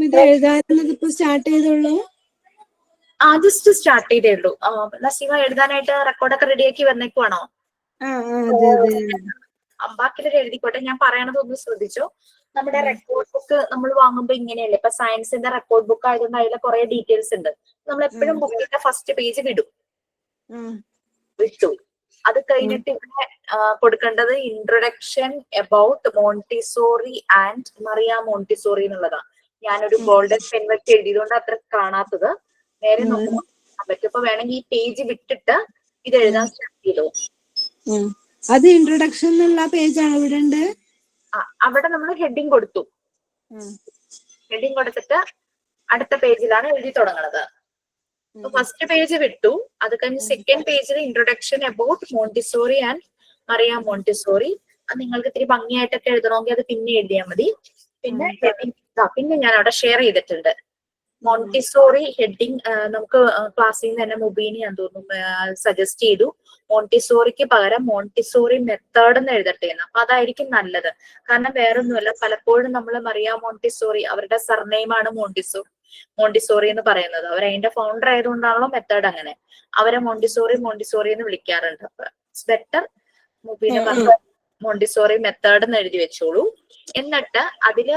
ഇത് എഴുതാനുള്ളത് ഇപ്പൊ സ്റ്റാർട്ട് ചെയ്തോളൂ? ജസ്റ്റ് സ്റ്റാർട്ട് ചെയ്തേ ഉള്ളൂ. നസീമ എഴുതാനായിട്ട് റെക്കോർഡൊക്കെ റെഡിയാക്കി വന്നേക്കുവാണോ? ബാക്കിയൊക്കെ എഴുതിക്കോട്ടെ. ഞാൻ പറയണത് ഒന്ന് ശ്രദ്ധിച്ചോ. നമ്മുടെ റെക്കോർഡ് ബുക്ക് നമ്മൾ വാങ്ങുമ്പോ ഇങ്ങനെയല്ലേ, ഇപ്പൊ സയൻസിന്റെ റെക്കോർഡ് ബുക്ക് ആയതുകൊണ്ട് അതിൽ കുറെ ഡീറ്റെയിൽസ് ഉണ്ട്. നമ്മൾ എപ്പോഴും ബുക്കിന്റെ ഫസ്റ്റ് പേജ് വിട്ടു. അത് കഴിഞ്ഞിട്ട് ഇവിടെ കൊടുക്കേണ്ടത് introduction about Montessori and Maria Montessori എന്നുള്ളതാണ്. ഞാനൊരു ഗോൾഡൻ പെൻ വെച്ച് എഴുതിയതുകൊണ്ട് അത്ര കാണാത്തത്. നേരെ നോക്കാൻ പറ്റും. അപ്പൊ വേണമെങ്കിൽ ഈ പേജ് വിട്ടിട്ട് ഇത് എഴുതാൻ സ്റ്റാർട്ട് ചെയ്തോ. അത് ഇൻട്രൊഡക്ഷൻ എന്നുള്ള പേജാണ് ഇവിടെ ഉണ്ട്. അവിടെ നമ്മൾ ഹെഡിങ് കൊടുത്തു. ഹെഡിങ് കൊടുത്തിട്ട് അടുത്ത പേജിലാണ് എഴുതി തുടങ്ങുന്നത്. ഫസ്റ്റ് പേജ് വിട്ടു. അത് കഴിഞ്ഞ് സെക്കൻഡ് പേജിൽ introduction about Montessori and Maria Montessori. അത് നിങ്ങൾക്ക് ഇത്തിരി ഭംഗിയായിട്ടൊക്കെ എഴുതണമെങ്കിൽ അത് പിന്നെ എഴുതിയാൽ മതി. പിന്നെ ഞാൻ അവിടെ ഷെയർ ചെയ്തിട്ടുണ്ട് മോണ്ടിസോറി ഹെഡിങ്. നമുക്ക് ക്ലാസ്സിൽ നിന്ന് തന്നെ മുബീനി ഞാൻ തോന്നുന്നു സജസ്റ്റ് ചെയ്തു മോണ്ടിസോറിക്ക് പകരം മോണ്ടിസോറി മെത്തേഡ് എന്ന് എഴുതട്ടെ എന്ന്. അപ്പൊ അതായിരിക്കും നല്ലത്. കാരണം വേറൊന്നുമല്ല, പലപ്പോഴും നമ്മൾ മറിയ മോണ്ടിസോറി അവരുടെ സർനെയിമാണ് മോണ്ടിസോറി എന്ന് പറയുന്നത്. അവർ അതിന്റെ ഫൗണ്ടർ ആയതുകൊണ്ടാണല്ലോ മെത്തേഡ് അങ്ങനെ. അവരെ മോണ്ടിസോറി എന്ന് വിളിക്കാറുണ്ട്. അപ്പൊ ഇറ്റ്സ് ബെറ്റർ മുബീനെ പറഞ്ഞ മോണ്ടിസോറി മെത്തേഡ് എന്ന് എഴുതി വെച്ചോളൂ. എന്നിട്ട് അതില്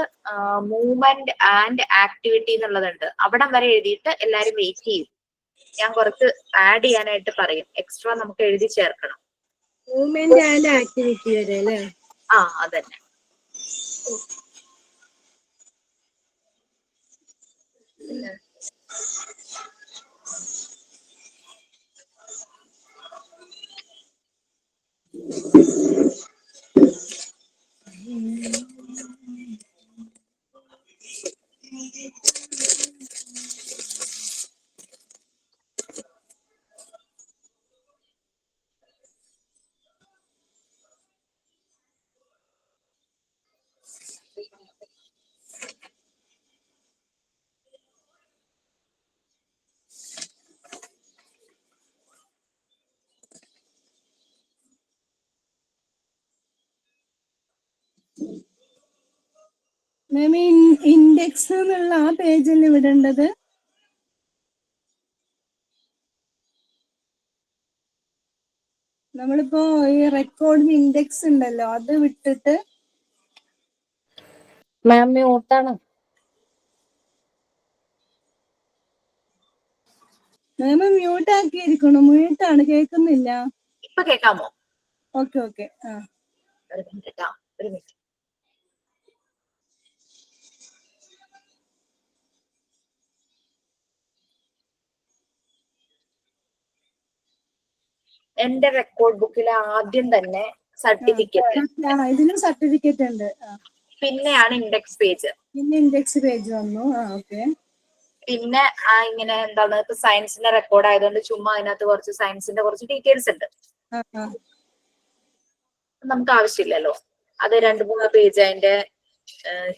മൂവ്മെന്റ് ആൻഡ് ആക്ടിവിറ്റി എന്നുള്ളതുണ്ട്. അവിടം വരെ എഴുതിയിട്ട് എല്ലാരും വെയിറ്റ് ചെയ്യും. ഞാൻ കുറച്ച് ആഡ് ചെയ്യാനായിട്ട് പറയും. എക്സ്ട്രാ നമുക്ക് എഴുതി ചേർക്കണം. മൂവ്മെന്റ് ആൻഡ് ആക്ടിവിറ്റി വരെ അല്ലേ? അതന്നെ. മാം ഇൻഡെക്സ് എന്നുള്ള ആ പേജല്ലേ വിടേണ്ടത്? നമ്മളിപ്പോ ഈ റെക്കോർഡിന് ഇൻഡെക്സ് ഉണ്ടല്ലോ, അത് വിട്ടിട്ട് മാം മ്യൂട്ടാണ്. മാം മ്യൂട്ട് ആക്കിയിരിക്കണു. മ്യൂട്ടാണ്, കേൾക്കുന്നില്ല. ഇപ്പൊ കേൾക്കാമോ? Okay okay. ഒരു മിനിറ്റ് ട്ടാ, ഒരു മിനിറ്റ്. എന്റെ റെക്കോർഡ് ബുക്കിലെ ആദ്യം തന്നെ സർട്ടിഫിക്കറ്റ്, ഇതിനും സർട്ടിഫിക്കറ്റ് ഉണ്ട്. പിന്നെയാണ് ഇൻഡെക്സ് പേജ്, പിന്നെ ഇൻഡെക്സ് പേജ് വന്നു. ഓക്കെ. പിന്നെ ഇങ്ങനെ എന്താണ് ഇപ്പൊ സയൻസിന്റെ റെക്കോർഡ് ആയതുകൊണ്ട് ചുമ്മാ അതിനകത്ത് കുറച്ച് സയൻസിന്റെ കുറച്ച് ഡീറ്റെയിൽസ് ഉണ്ട്. നമുക്ക് ആവശ്യമില്ലല്ലോ. അത് 2-3 പേജ് അതിന്റെ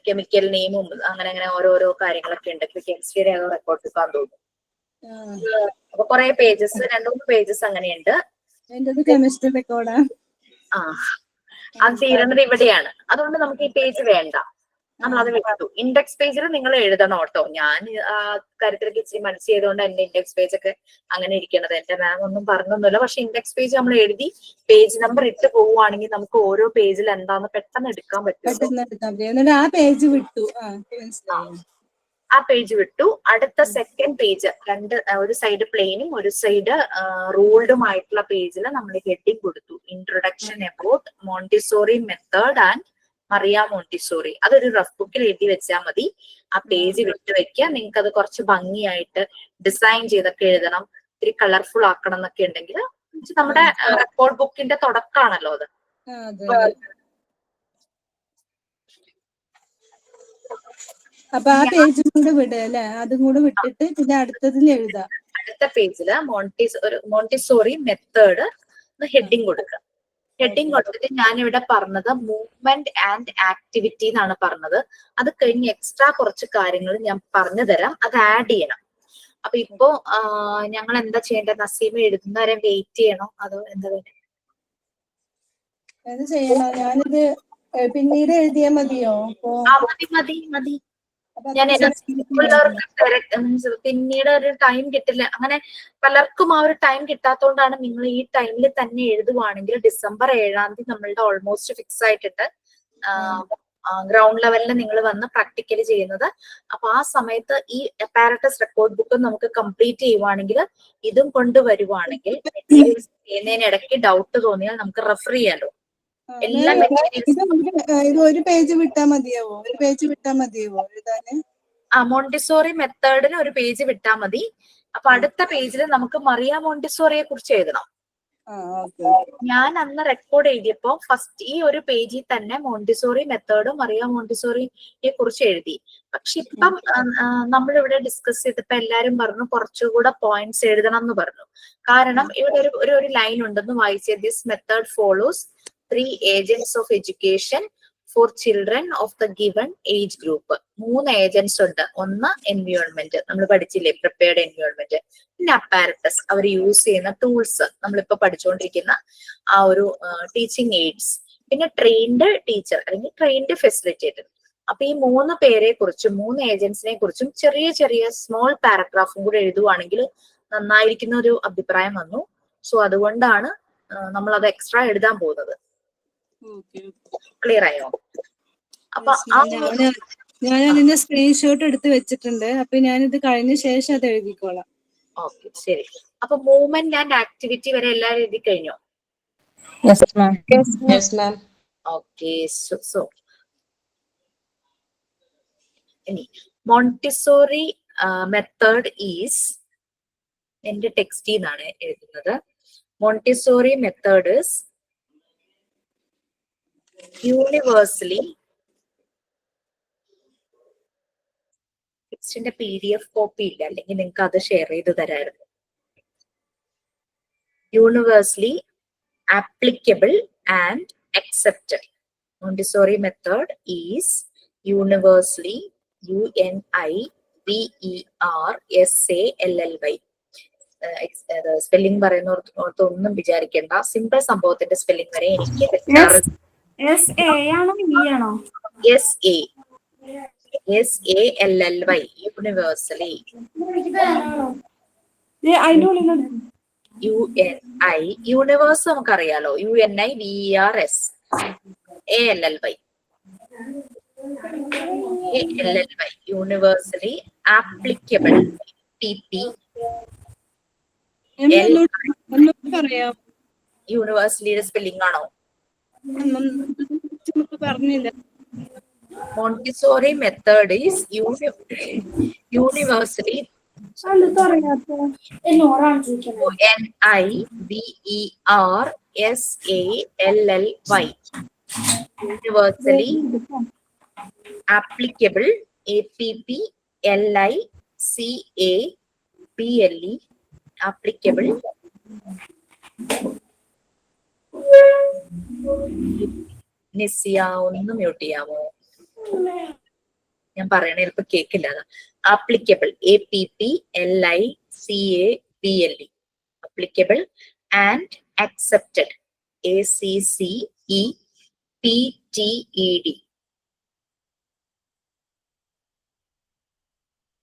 കെമിക്കൽ നെയിമും അങ്ങനെ അങ്ങനെ ഓരോരോ കാര്യങ്ങളൊക്കെ ഉണ്ട്. കെമിസ്ട്രിയുടെ റെക്കോർഡ് എടുക്കാൻ തോന്നുന്നു. അപ്പൊ കുറെ പേജസ്, 2-3 പേജസ് അങ്ങനെയുണ്ട്. കെമിസ്ട്രി റെക്കോർഡാ. അത് തീരുന്നത് ഇവിടെയാണ്. അതുകൊണ്ട് നമുക്ക് ഈ പേജ് വേണ്ട, നമ്മൾ അത് വിട്ടു. ഇൻഡെക്സ് പേജിൽ നിങ്ങൾ എഴുതണം കേട്ടോ. ഞാൻ കാര്യത്തിലൊക്കെ ഇച്ചിരി മനസ്സ് ചെയ്തുകൊണ്ട് എന്റെ ഇൻഡെക്സ് പേജ് ഒക്കെ അങ്ങനെ ഇരിക്കണത്. എന്റെ മാം ഒന്നും പറഞ്ഞൊന്നുമില്ല. പക്ഷെ ഇൻഡെക്സ് പേജ് നമ്മൾ എഴുതി പേജ് നമ്പർ ഇട്ട് പോവുകയാണെങ്കിൽ നമുക്ക് ഓരോ പേജിൽ എന്താന്ന് പെട്ടെന്ന് എടുക്കാൻ പറ്റും. ആ പേജ് വിട്ടു. ആ പേജ് വിട്ടു. അടുത്ത സെക്കൻഡ് പേജ്, ഒരു സൈഡ് പ്ലെയിനും ഒരു സൈഡ് റൂൾഡും ആയിട്ടുള്ള പേജിൽ നമ്മൾ ഹെഡിങ് കൊടുത്തു. Introduction about Montessori method and Maria Montessori. അതൊരു റഫ് ബുക്കിൽ എഴുതി വെച്ചാൽ മതി. ആ പേജ് വിട്ട് വെക്കുക. നിങ്ങൾക്ക് അത് കുറച്ച് ഭംഗിയായിട്ട് ഡിസൈൻ ചെയ്തൊക്കെ എഴുതണം, ഇത്തിരി കളർഫുൾ ആക്കണം എന്നൊക്കെ ഉണ്ടെങ്കിൽ നമ്മുടെ റെക്കോർഡ് ബുക്കിന്റെ തുടക്കമാണല്ലോ അത്. അപ്പൊ ആ പേജും കൂടെ വിടുക അല്ലെ? അതും കൂടെ വിട്ടിട്ട് പിന്നെ അടുത്തതിൽ എഴുതാം. അടുത്ത പേജില് മോണ്ടിസോറി മെത്തേഡ് ഹെഡിങ് കൊടുക്കുക. ഹെഡിങ് കൊടുത്തിട്ട് ഞാനിവിടെ പറഞ്ഞത് മൂവ്മെന്റ് ആൻഡ് ആക്ടിവിറ്റി എന്നാണ് പറഞ്ഞത്. അത് കഴിഞ്ഞ് എക്സ്ട്രാ കുറച്ച് കാര്യങ്ങൾ ഞാൻ പറഞ്ഞു തരാം, അത് ആഡ് ചെയ്യണം. അപ്പൊ ഇപ്പോ ഞങ്ങൾ എന്താ ചെയ്യേണ്ടത്? നസീമ എഴുതുന്നവരെ വെയിറ്റ് ചെയ്യണോ അതോ എന്താ വേണ്ടത്? എന്ത് ചെയ്യണോ? ഞാനിത് പിന്നീട് എഴുതിയാ മതിയോ? മതി മതി. ഞാൻ പിന്നീട് ഒരു ടൈം കിട്ടില്ല. അങ്ങനെ പലർക്കും ആ ഒരു ടൈം കിട്ടാത്തതുകൊണ്ടാണ് നിങ്ങൾ ഈ ടൈമിൽ തന്നെ എഴുതുവാണെങ്കിൽ December 7 നമ്മളുടെ ഓൾമോസ്റ്റ് ഫിക്സ് ആയിട്ടിട്ട് ഗ്രൗണ്ട് ലെവലിൽ നിങ്ങൾ വന്ന് പ്രാക്ടിക്കലി ചെയ്യുന്നത്. അപ്പൊ ആ സമയത്ത് ഈ അപ്പാരറ്റസ് റെക്കോർഡ് ബുക്ക് നമുക്ക് കംപ്ലീറ്റ് ചെയ്യുവാണെങ്കിൽ, ഇതും കൊണ്ടുവരുവാണെങ്കിൽ ചെയ്യുന്നതിനിടയ്ക്ക് ഡൗട്ട് തോന്നിയാൽ നമുക്ക് റെഫർ ചെയ്യാലോ. എല്ലാ ഇത് ഒരു പേജ് വിട്ടാ മതിയാവോ? ഒരു പേജ് വിട്ടാ മതിയാവോ എഴുതാന്? മോണ്ടിസോറി മെത്തേഡിന് ഒരു പേജ് വിട്ടാൽ മതി. അപ്പൊ അടുത്ത പേജിൽ നമുക്ക് മറിയ മോണ്ടിസോറിയെ കുറിച്ച് എഴുതണം. ഞാൻ അന്ന് റെക്കോർഡ് എഴുതിയപ്പോ ഫസ്റ്റ് ഈ ഒരു പേജിൽ തന്നെ മോണ്ടിസോറി മെത്തേഡും മറിയ മോണ്ടിസോറിയെ കുറിച്ച് എഴുതി. പക്ഷെ ഇപ്പം നമ്മളിവിടെ ഡിസ്കസ് ചെയ്തപ്പോ എല്ലാരും പറഞ്ഞു കുറച്ചുകൂടെ പോയിന്റ്സ് എഴുതണം എന്ന് പറഞ്ഞു. കാരണം ഇവിടെ ഒരു ലൈൻ ഉണ്ടെന്ന് വായിച്ചേ. This method follows 3 agents of education for children of the given age group. 3 agents ഉണ്ട്. ഒന്ന് എൻവയോൺമെന്റ്, നമ്മൾ പഠിച്ചില്ലേ, പ്രിപ്പയർഡ് എൻവയോൺമെന്റ്. പിന്നെ അപ്പാരറ്റസ്, അവർ യൂസ് ചെയ്യുന്ന ടൂൾസ്, നമ്മളിപ്പോ പഠിച്ചുകൊണ്ടിരിക്കുന്ന ആ ഒരു ടീച്ചിങ് എയ്ഡ്സ്. പിന്നെ ട്രെയിൻഡ് ടീച്ചർ അല്ലെങ്കിൽ ട്രെയിൻഡ് ഫെസിലിറ്റേറ്റർ. അപ്പൊ ഈ 3 പേരെ കുറിച്ചും 3 ഏജൻസിനെ കുറിച്ചും ചെറിയ ചെറിയ സ്മോൾ പാരഗ്രാഫും കൂടെ എഴുതുവാണെങ്കിൽ നന്നായിരിക്കുന്ന ഒരു അഭിപ്രായം വന്നു. സോ അതുകൊണ്ടാണ് നമ്മൾ അത് എക്സ്ട്രാ എഴുതാൻ പോകുന്നത്. ക്ലിയർ ആയോ? അപ്പൊ ഞാൻ അതിന്റെ സ്ക്രീൻഷോട്ട് എടുത്ത് വെച്ചിട്ടുണ്ട്. അപ്പൊ ഞാനിത് കഴിഞ്ഞ ശേഷം അത് എഴുതിക്കോളാം. ഓക്കെ, ശരി. അപ്പൊ മൂവ്മെന്റ് ആൻഡ് ആക്ടിവിറ്റി വരെ എല്ലാവരും എഴുതി കഴിഞ്ഞോ? ഓക്കെ. സോ ഇനി മോണ്ടിസോറി മെത്തേഡ് ഈസ്, എന്റെ ടെക്സ്റ്റിൽ നിന്നാണ് എഴുതുന്നത്. മോണ്ടിസോറി മെത്തേഡ് ഈസ് universally, ടെക്സ്റ്റിന്റെ PDF കോപ്പി ഇല്ല, അല്ലെങ്കിൽ നിങ്ങൾക്ക് അത് ഷെയർ ചെയ്ത് തരായിരുന്നു. Universally applicable and accepted. Montessori method is universally UNIVERSALLY. Spelling പറയുന്നോർത്തൊന്നും വിചാരിക്കേണ്ട. സിമ്പിൾ സംഭവത്തിന്റെ സ്പെല്ലിംഗ് വരെ എനിക്ക് SA ആണോ E ആണോ? SA SALLY, universally. അതിന്റെ ഉള്ളിൽ UNI, യൂണിവേഴ്സ് നമുക്കറിയാലോ. UNIVERS. ALLY, universally applicable. PP, ഒന്നുകൂടി പറയാം. യൂണിവേഴ്സലിയുടെ സ്പെല്ലിംഗ് ആണോ? നമുക്ക് പറഞ്ഞില്ല. Montessori method is universally UNIVERSALLY, universally applicable. APPLICABLE, applicable. Nisiya ഒന്ന് മ്യൂട്ട് ചെയ്യാമോ? ഞാൻ പറയണ ചിലപ്പോ കേക്കില്ല. Applicable, APPLICABLE, applicable and accepted, ACCEPTED.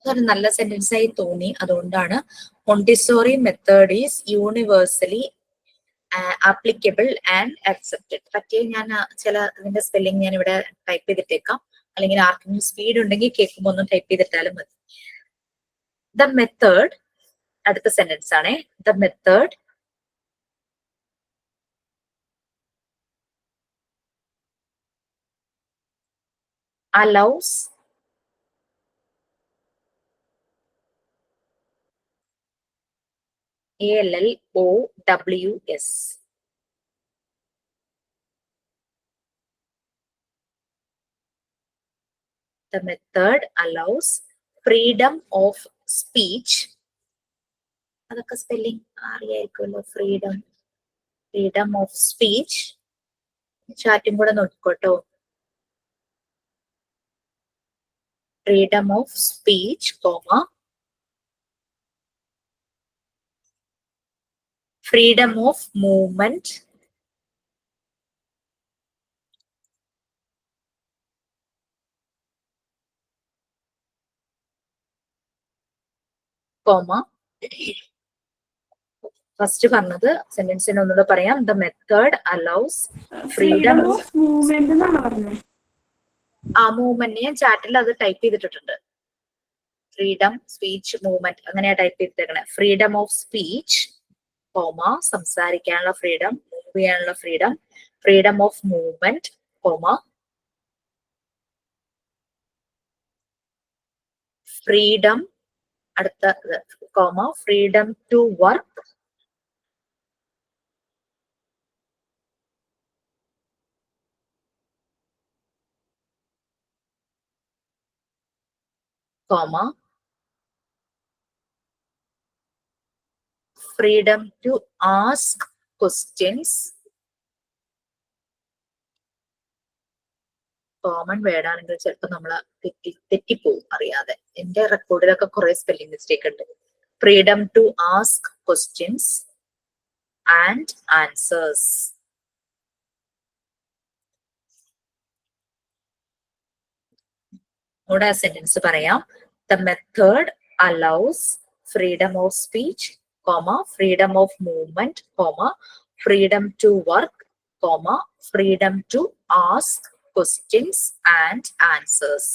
അതൊരു നല്ല സെന്റൻസ് ആയി തോന്നി, അതുകൊണ്ടാണ്. Montessori method is universally applicable and accepted. പറ്റിയ ഞാൻ ചില ഇതിന്റെ സ്പെല്ലിംഗ് ഞാൻ ഇവിടെ ടൈപ്പ് ചെയ്തിട്ടേക്കാം, അല്ലെങ്കിൽ ആർക്കെങ്കിലും സ്പീഡ് ഉണ്ടെങ്കിൽ കേൾക്കുമ്പോൾ ഒന്ന് ടൈപ്പ് ചെയ്തിട്ടാലും മതി. ദ മെത്തേഡ്, അടുത്ത സെന്റൻസ് ആണേ. The method allows ALLOWS, the method allows freedom of speech. അതൊക്കെ സ്പെല്ലിംഗ് അറിയായിരിക്കുമല്ലോ. Freedom of speech. ചാറ്റും കൂടെ നോക്കിക്കോട്ടോ. Freedom of speech, freedom of movement, first പറഞ്ഞത് സെന്റൻസിന് ഒന്നുകൂടെ പറയാം. The method allows freedom of movement എന്നാണ് പറഞ്ഞത്. ആ മൂവ്മെന്റ് ഞാൻ ചാറ്റിൽ അത് ടൈപ്പ് ചെയ്തിട്ടുണ്ട്. ഫ്രീഡം, സ്പീച്ച്, മൂവ്മെന്റ് അങ്ങനെയാ ടൈപ്പ് ചെയ്തേക്കണേ. ഫ്രീഡം ഓഫ് സ്പീച്ച്, സംസാരിക്കാനുള്ള ഫ്രീഡം, മൂവ് ചെയ്യാനുള്ള freedom. Freedom of movement, freedom, അടുത്ത freedom to work, freedom to ask questions. Common word ആണെങ്കിൽ ചിലപ്പോൾ നമ്മൾ തെറ്റിപ്പോവും അറിയാതെ. എന്റെ റെക്കോർഡിലൊക്കെ കുറെ സ്പെല്ലിംഗ് മിസ്റ്റേക്ക് ഉണ്ട്. Freedom to ask questions and answers. ഇവിടെ സെന്റൻസ് പറയാം. The method allows freedom of speech, freedom of movement, freedom to work, freedom to ask questions and answers.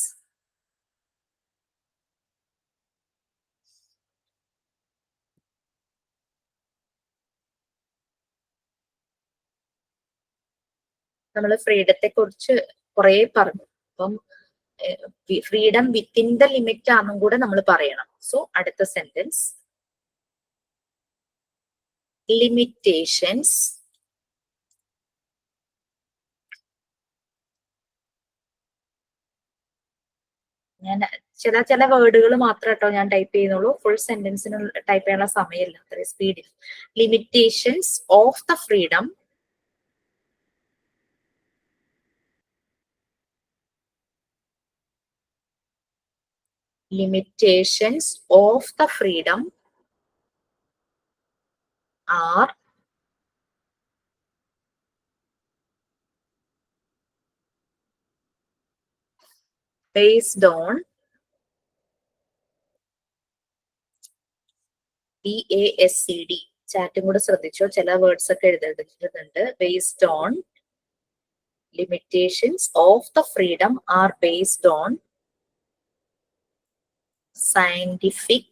നമ്മൾ ഫ്രീഡത്തെ കുറിച്ച് കുറെ പറഞ്ഞു. അപ്പം ഫ്രീഡം വിത്തിൻ ദ ലിമിറ്റ് ആണെന്നും കൂടെ നമ്മൾ പറയണം. സോ അടുത്ത സെന്റൻസ്, ലിമിറ്റേഷൻസ് ഞാൻ ചില വേർഡുകൾ മാത്രം കേട്ടോ ഞാൻ ടൈപ്പ് ചെയ്യുന്നുള്ളൂ. ഫുൾ സെന്റൻസിന് ടൈപ്പ് ചെയ്യാനുള്ള സമയമില്ല, അത്രയും സ്പീഡിൽ. Limitations of the freedom are based on BASCD. ചാറ്റും കൂടെ ശ്രദ്ധിച്ചോ, ചില വേർഡ്സ് ഒക്കെ എഴുതിയിട്ടുണ്ട്. based on limitations of the freedom are based on scientific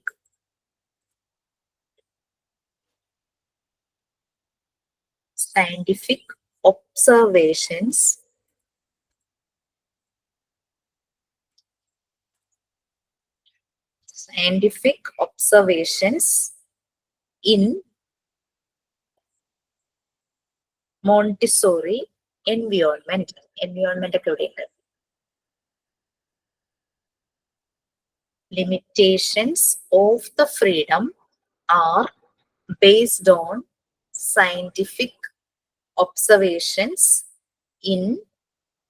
observations in Montessori environment ഒക്കെ ഇവിടെയുണ്ട്. Limitations of the freedom are based on scientific observations in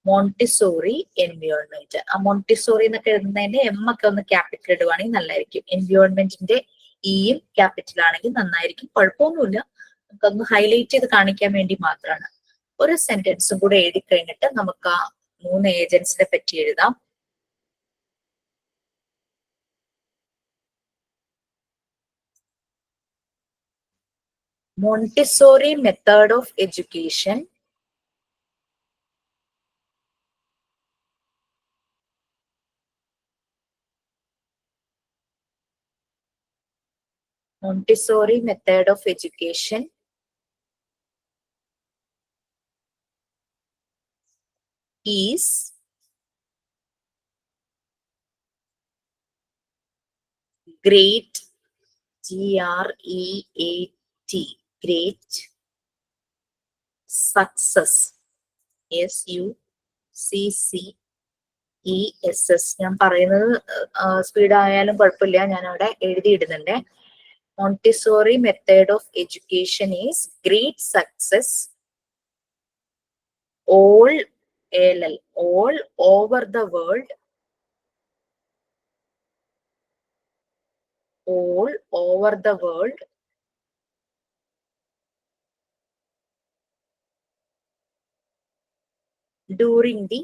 Montessori environment. ആ Montessori എന്നൊക്കെ എഴുതുന്നതിന്റെ M ഒക്കെ ഒന്ന് ക്യാപിറ്റൽ ഇടുവാണെങ്കിൽ നല്ലതായിരിക്കും. എൻവിയോൺമെന്റിന്റെ ഇയും ക്യാപിറ്റൽ ആണെങ്കിൽ നന്നായിരിക്കും. കുഴപ്പമൊന്നുമില്ല, നമുക്കൊന്ന് ഹൈലൈറ്റ് ചെയ്ത് കാണിക്കാൻ വേണ്ടി മാത്രമാണ്. ഒരു സെന്റൻസും കൂടെ എഴുതി കഴിഞ്ഞിട്ട് നമുക്ക് ആ 3 ഏജൻസിനെ പറ്റി എഴുതാം. Montessori method of education Montessori method of education is great, GREAT, great success, SUCCESS. ഞാൻ പറയുന്നത് സ്പീഡ് ആയാലും കുഴപ്പമില്ല, ഞാൻ അവിടെ എഴുതിയിടുന്നുണ്ട്. Montessori method of education is great success all over the world, during the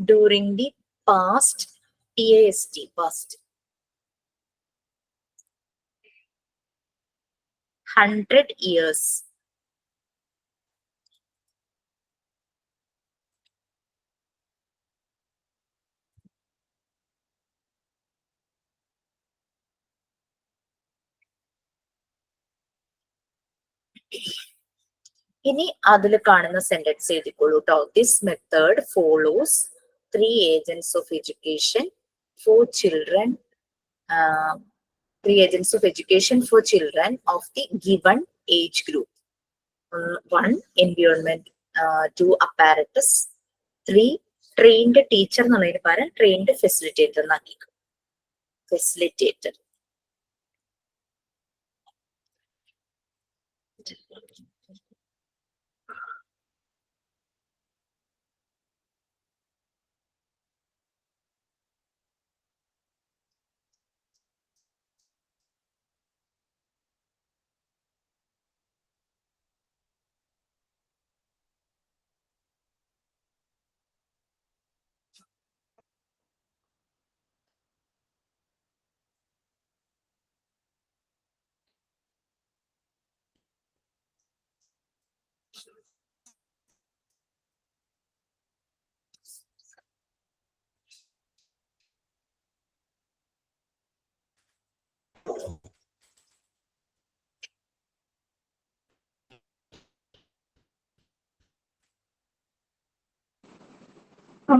during the past, past 100 years. ഇനി അതിൽ കാണുന്ന sentence എഴുതിക്കോളൂ കേട്ടോ. This method follows 3 agents of education for children, 3 agents of education for children of the given age group. 1 environment, 2 apparatus, 3 trained teacher എന്നുള്ളതിന് പകരം trained facilitator എന്നാക്കിക്കും. facilitator.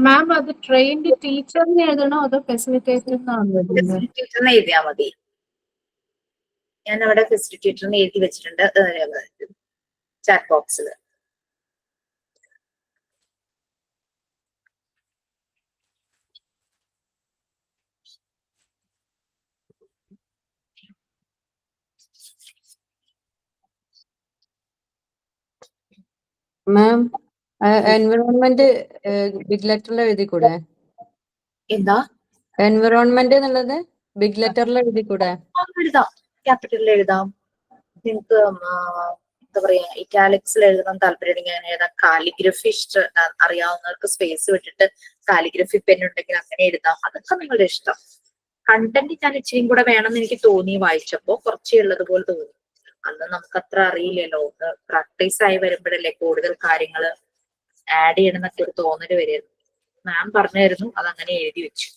മാം അത് trained ടീച്ചറിന് എഴുതണോ അതോ ഫെസിലിറ്റേറ്ററിനാണോ? ഫെസിലിറ്റേറ്ററിനെ എഴുതിയാൽ മതി. ഞാൻ അവിടെ ഫെസിലിറ്റേറ്ററിനെ എഴുതി വെച്ചിട്ടുണ്ട് ചാറ്റ് ബോക്സിൽ. മാം എൻവിറോൺമെന്റ് ബിഗ് ലെറ്ററിൽ എഴുതിക്കൂടെ? എന്താ എൻവിറോൺമെന്റ് എന്നുള്ളത് ബിഗ് ലെറ്ററിൽ എഴുതിക്കൂടെ? എഴുതാം, ക്യാപിറ്റലിൽ എഴുതാം. നിങ്ങൾക്ക് എന്താ പറയാ ഇറ്റാലിക്സിൽ എഴുതാൻ താല്പര്യം ഞാൻ എഴുതാം. കാലിഗ്രഫി അറിയാവുന്നവർക്ക് സ്പേസ് വിട്ടിട്ട് കാലിഗ്രഫി പെൻ ഉണ്ടെങ്കിൽ അങ്ങനെ എഴുതാം. അതൊക്കെ നിങ്ങളുടെ ഇഷ്ടം. കണ്ടന്റ് ഞാൻ ഇച്ചിരിയും കൂടെ വേണമെന്ന് എനിക്ക് തോന്നി, വായിച്ചപ്പോ കുറച്ചേ ഉള്ളത് പോലെ തോന്നി. അന്ന് നമുക്ക് അത്ര അറിയില്ലല്ലോ, പ്രാക്ടീസ് ആയി വരുമ്പോഴല്ലേ കൂടുതൽ കാര്യങ്ങൾ ആഡ് ചെയ്യണമെന്നൊക്കെ ഒരു തോന്നല് വരുന്നു. മാം പറഞ്ഞായിരുന്നു, അതങ്ങനെ എഴുതി വെച്ചു.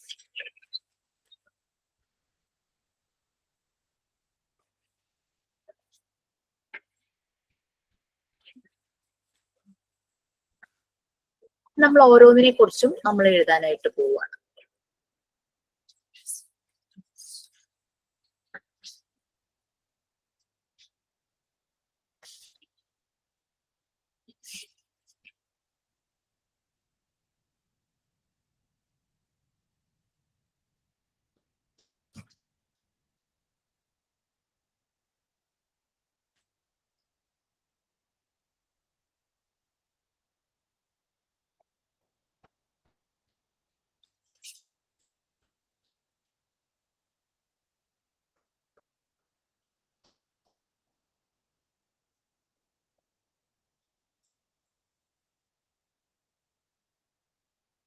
നമ്മൾ ഓരോന്നിനെ കുറിച്ചും നമ്മൾ എഴുതാനായിട്ട് പോവുകയാണ്.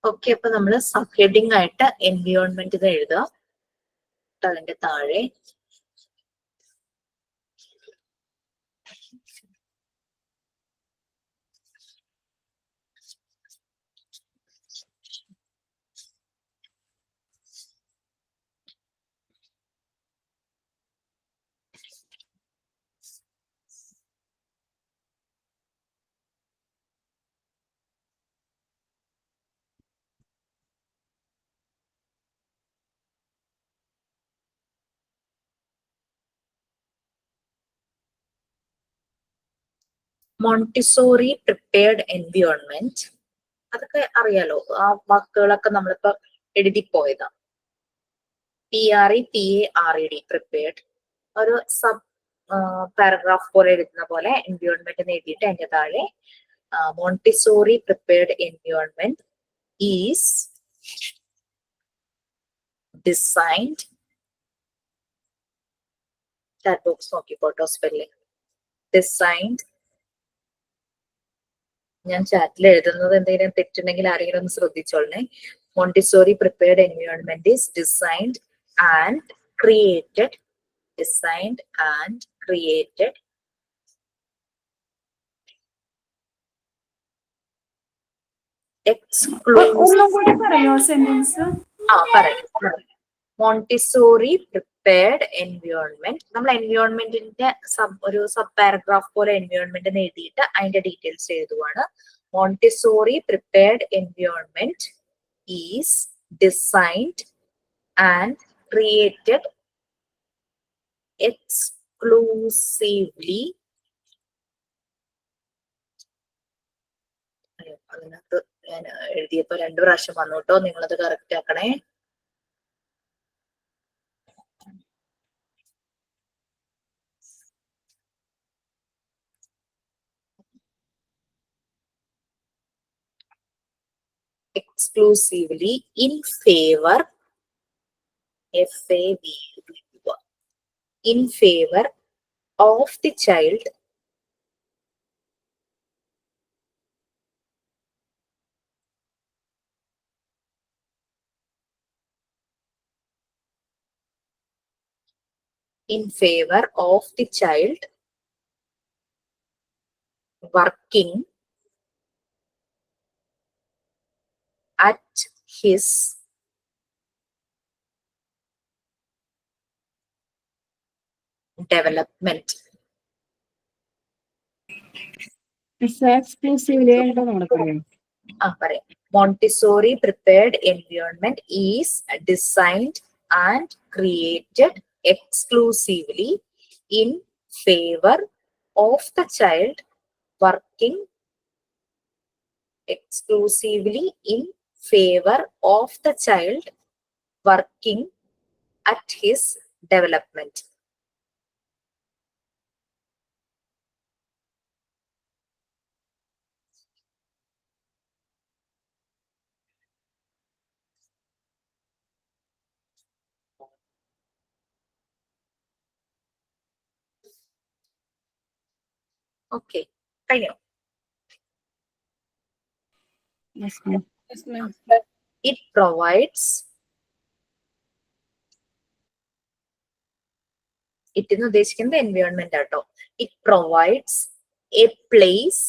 ഓക്കെ, അപ്പൊ നമ്മള് സബ് ഹെഡിങ് ആയിട്ട് എൻവിയോൺമെന്റ് എഴുതുക. അതിന്റെ താഴെ മോണ്ടിസോറി പ്രിപ്പയർഡ് എൻവിയോൺമെന്റ്, അതൊക്കെ അറിയാലോ. ആ വാക്കുകളൊക്കെ നമ്മളിപ്പോ എഴുതിപ്പോയതാ. PREPARED പ്രിപ്പയർഡ് ഒരു സബ് പാരഗ്രാഫ് പോലെ എഴുതുന്ന പോലെ എൻവിയോൺമെന്റ് എഴുതിയിട്ട് അതിന്റെ താഴെ Montessori prepared environment is designed, chat box നോക്കിക്കോട്ടോ സ്പെല്ലിംഗ്. ഡിസൈൻഡ്, ഞാൻ ചാറ്റിൽ എഴുതുന്നത് എന്തെങ്കിലും തെറ്റുണ്ടെങ്കിൽ ആരെങ്കിലും ഒന്ന് ശ്രദ്ധിച്ചോളണേ. Montessori prepared environment is designed and created, designed and created ഒന്നും കൂടി പറയോ സെന്റൻസ്? പറയാം. മോണ്ടിസോറി പ്രിപ്പയർഡ് എൻവിയോൺമെന്റ്, നമ്മൾ എൻവിയോൺമെന്റിന്റെ ഒരു സബ് പാരഗ്രാഫ് പോലെ എൻവിയോൺമെന്റ് എഴുതിയിട്ട് അതിന്റെ ഡീറ്റെയിൽസ് എഴുതുവാണ്. Montessori prepared environment is designed and created exclusively, അതിനകത്ത് ഞാൻ എഴുതിയപ്പോ 2 പ്രാവശ്യം വന്നു കേട്ടോ, നിങ്ങളത് കറക്റ്റ് ആക്കണേ. exclusively in favor, FAVOR, in favor of the child in favor of the child working at his development. പറയാം. Montessori prepared environment is designed and created exclusively in favor of the child working, exclusively in favor of the child working at his development. Okay, കഴിഞ്ഞോ? Yes, ma'am. Yes, ma'am. It provides, it എന്ന് ഉദ്ദേശിക്കുന്നത് environment ആട്ടോ. It provides a place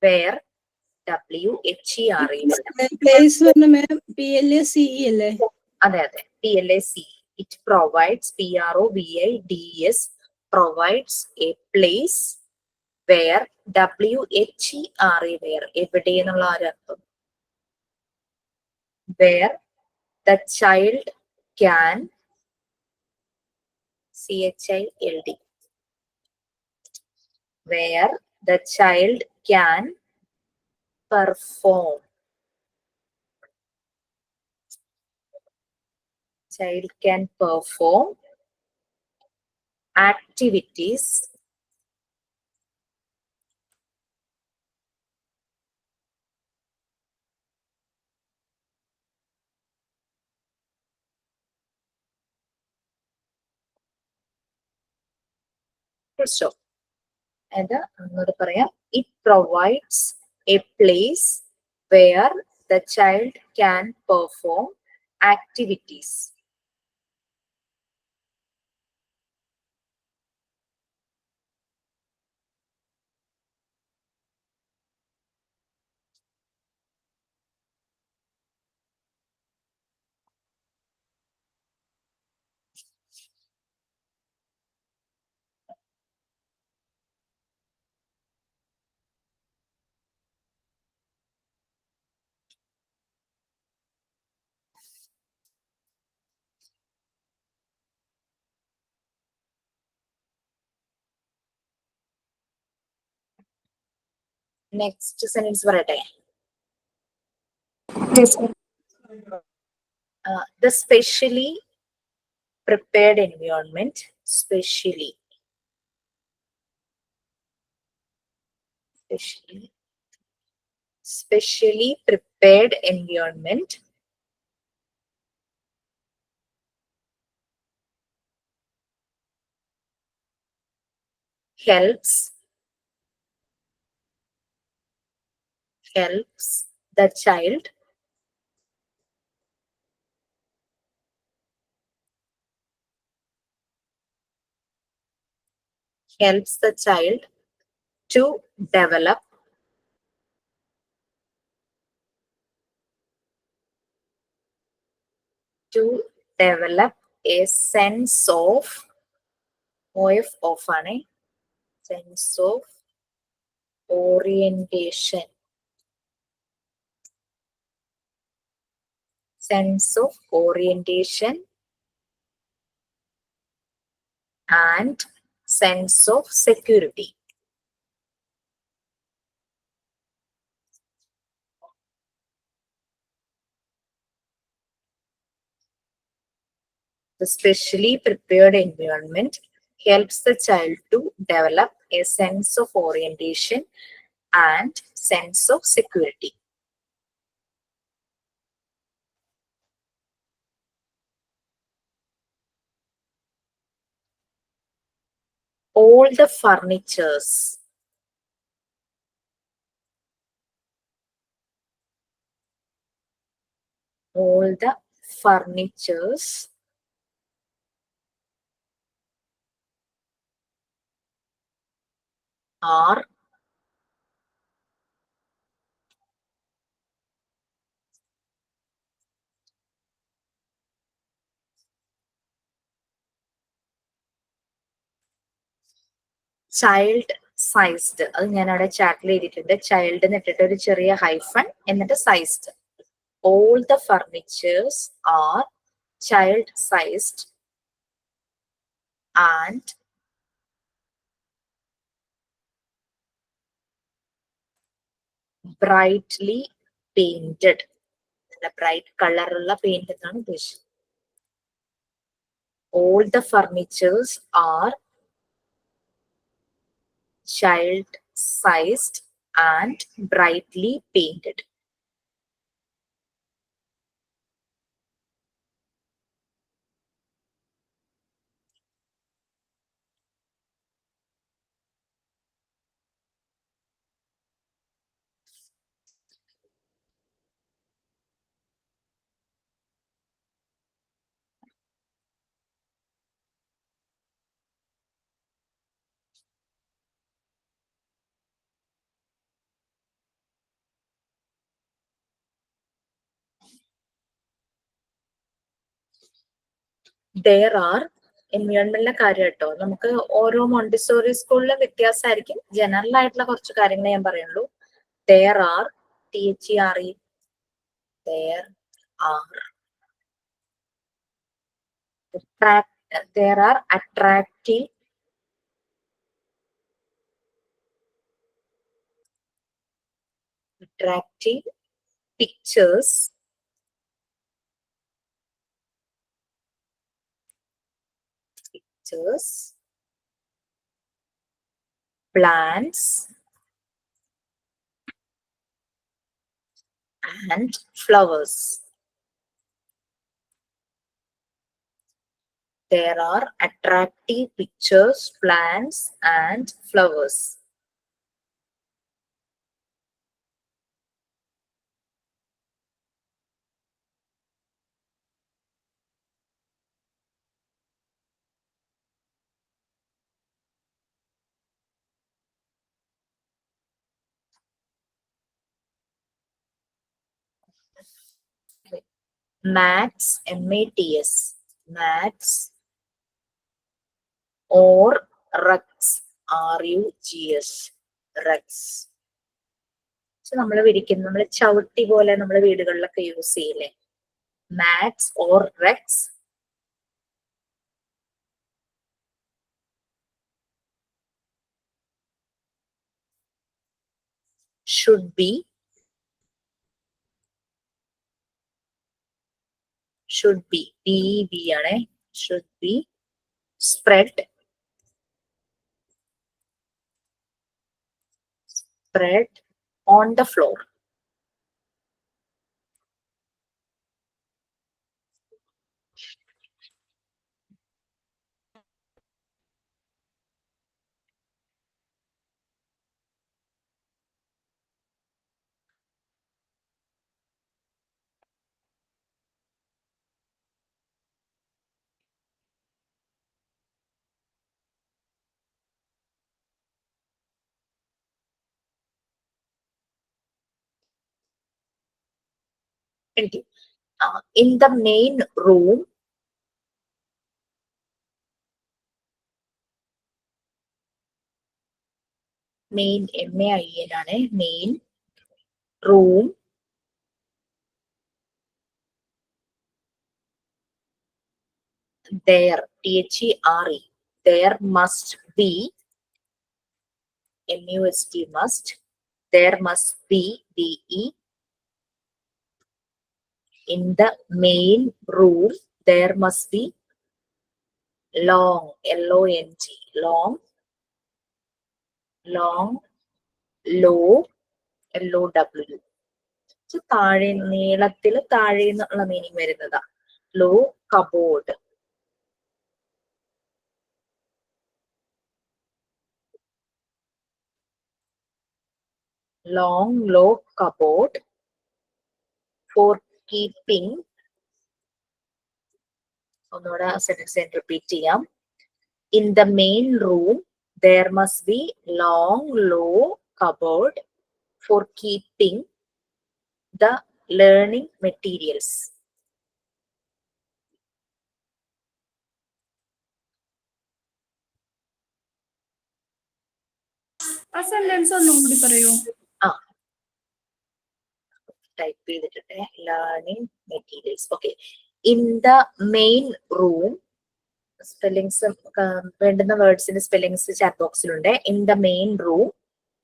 where WHERE. Place പറഞ്ഞ മാം PLACE അല്ലേ? അതെ അതെ, PLACE. It provides PROVIDES provides a place where WHERE where എവിടെ എന്നുള്ള ഒരർത്ഥം. Where the child can CHILD where the child can perform. Child can perform activities stop. And another പറയാം, it provides a place where the child can perform activities. Next sentence പറയട്ടെ. The specially prepared environment, specially prepared environment helps the child to develop a sense of ആണ്, sense of orientation, and sense of security. The specially prepared environment helps the child to develop a sense of orientation and sense of security. All the furnitures are child sized. അത് ഞാൻ അവിടെ ചാറ്റിൽ എഴുതിയിട്ടുണ്ട്. Child എന്നിട്ടിട്ട് ഒരു ചെറിയ hyphen എന്നിട്ട് sized. All the furnitures are child sized and brightly painted. Bright കളറുള്ള paint എന്നാണ് ഉദ്ദേശിച്ചത്. All the furnitures are child sized and brightly painted. there are എൻവയോൺമെന്റിലെ കാര്യം കേട്ടോ. നമുക്ക് ഓരോ മോണ്ടിസോറി സ്കൂളിലും വ്യത്യാസമായിരിക്കും. ജനറൽ ആയിട്ടുള്ള കുറച്ച് കാര്യങ്ങൾ ഞാൻ പറയുള്ളൂ. there are THERE there are there are attractive pictures plants and flowers. There are attractive pictures, plants and flowers. Mats, MATS, mats or rugs, RUGS, rugs. നമ്മൾ വിരിക്കുന്ന, നമ്മൾ ചവിട്ടി പോലെ നമ്മൾ വീടുകളിലൊക്കെ യൂസ് ചെയ്യില്ലേ, mats or rugs. should be DEB ആണ്, should be spread on the floor. In the main room, main MAIN ആണ്, main room there, THERE, there must be, MUST must, there must be DE. In the main room there must be long, LONG, long, low, LOW. താഴെ, നീളത്തിൽ താഴെ എന്നുള്ള meaning വരുന്നതാ. Low cupboard, long low cupboard for keeping, ഒന്നുകൂടെ sentence repeat ചെയ്യാം. In the main room there must be long low cupboard for keeping the learning materials. ആ sentence ഒന്നും കൂടി പറയൂ. ടൈപ്പ് ചെയ്തിട്ടുണ്ട്, learning materials. Okay, in the main room, spellings വേണ്ടുന്ന വേർഡ്സിന്റെ spellings chat ബോക്സിലുണ്ട്. In the main room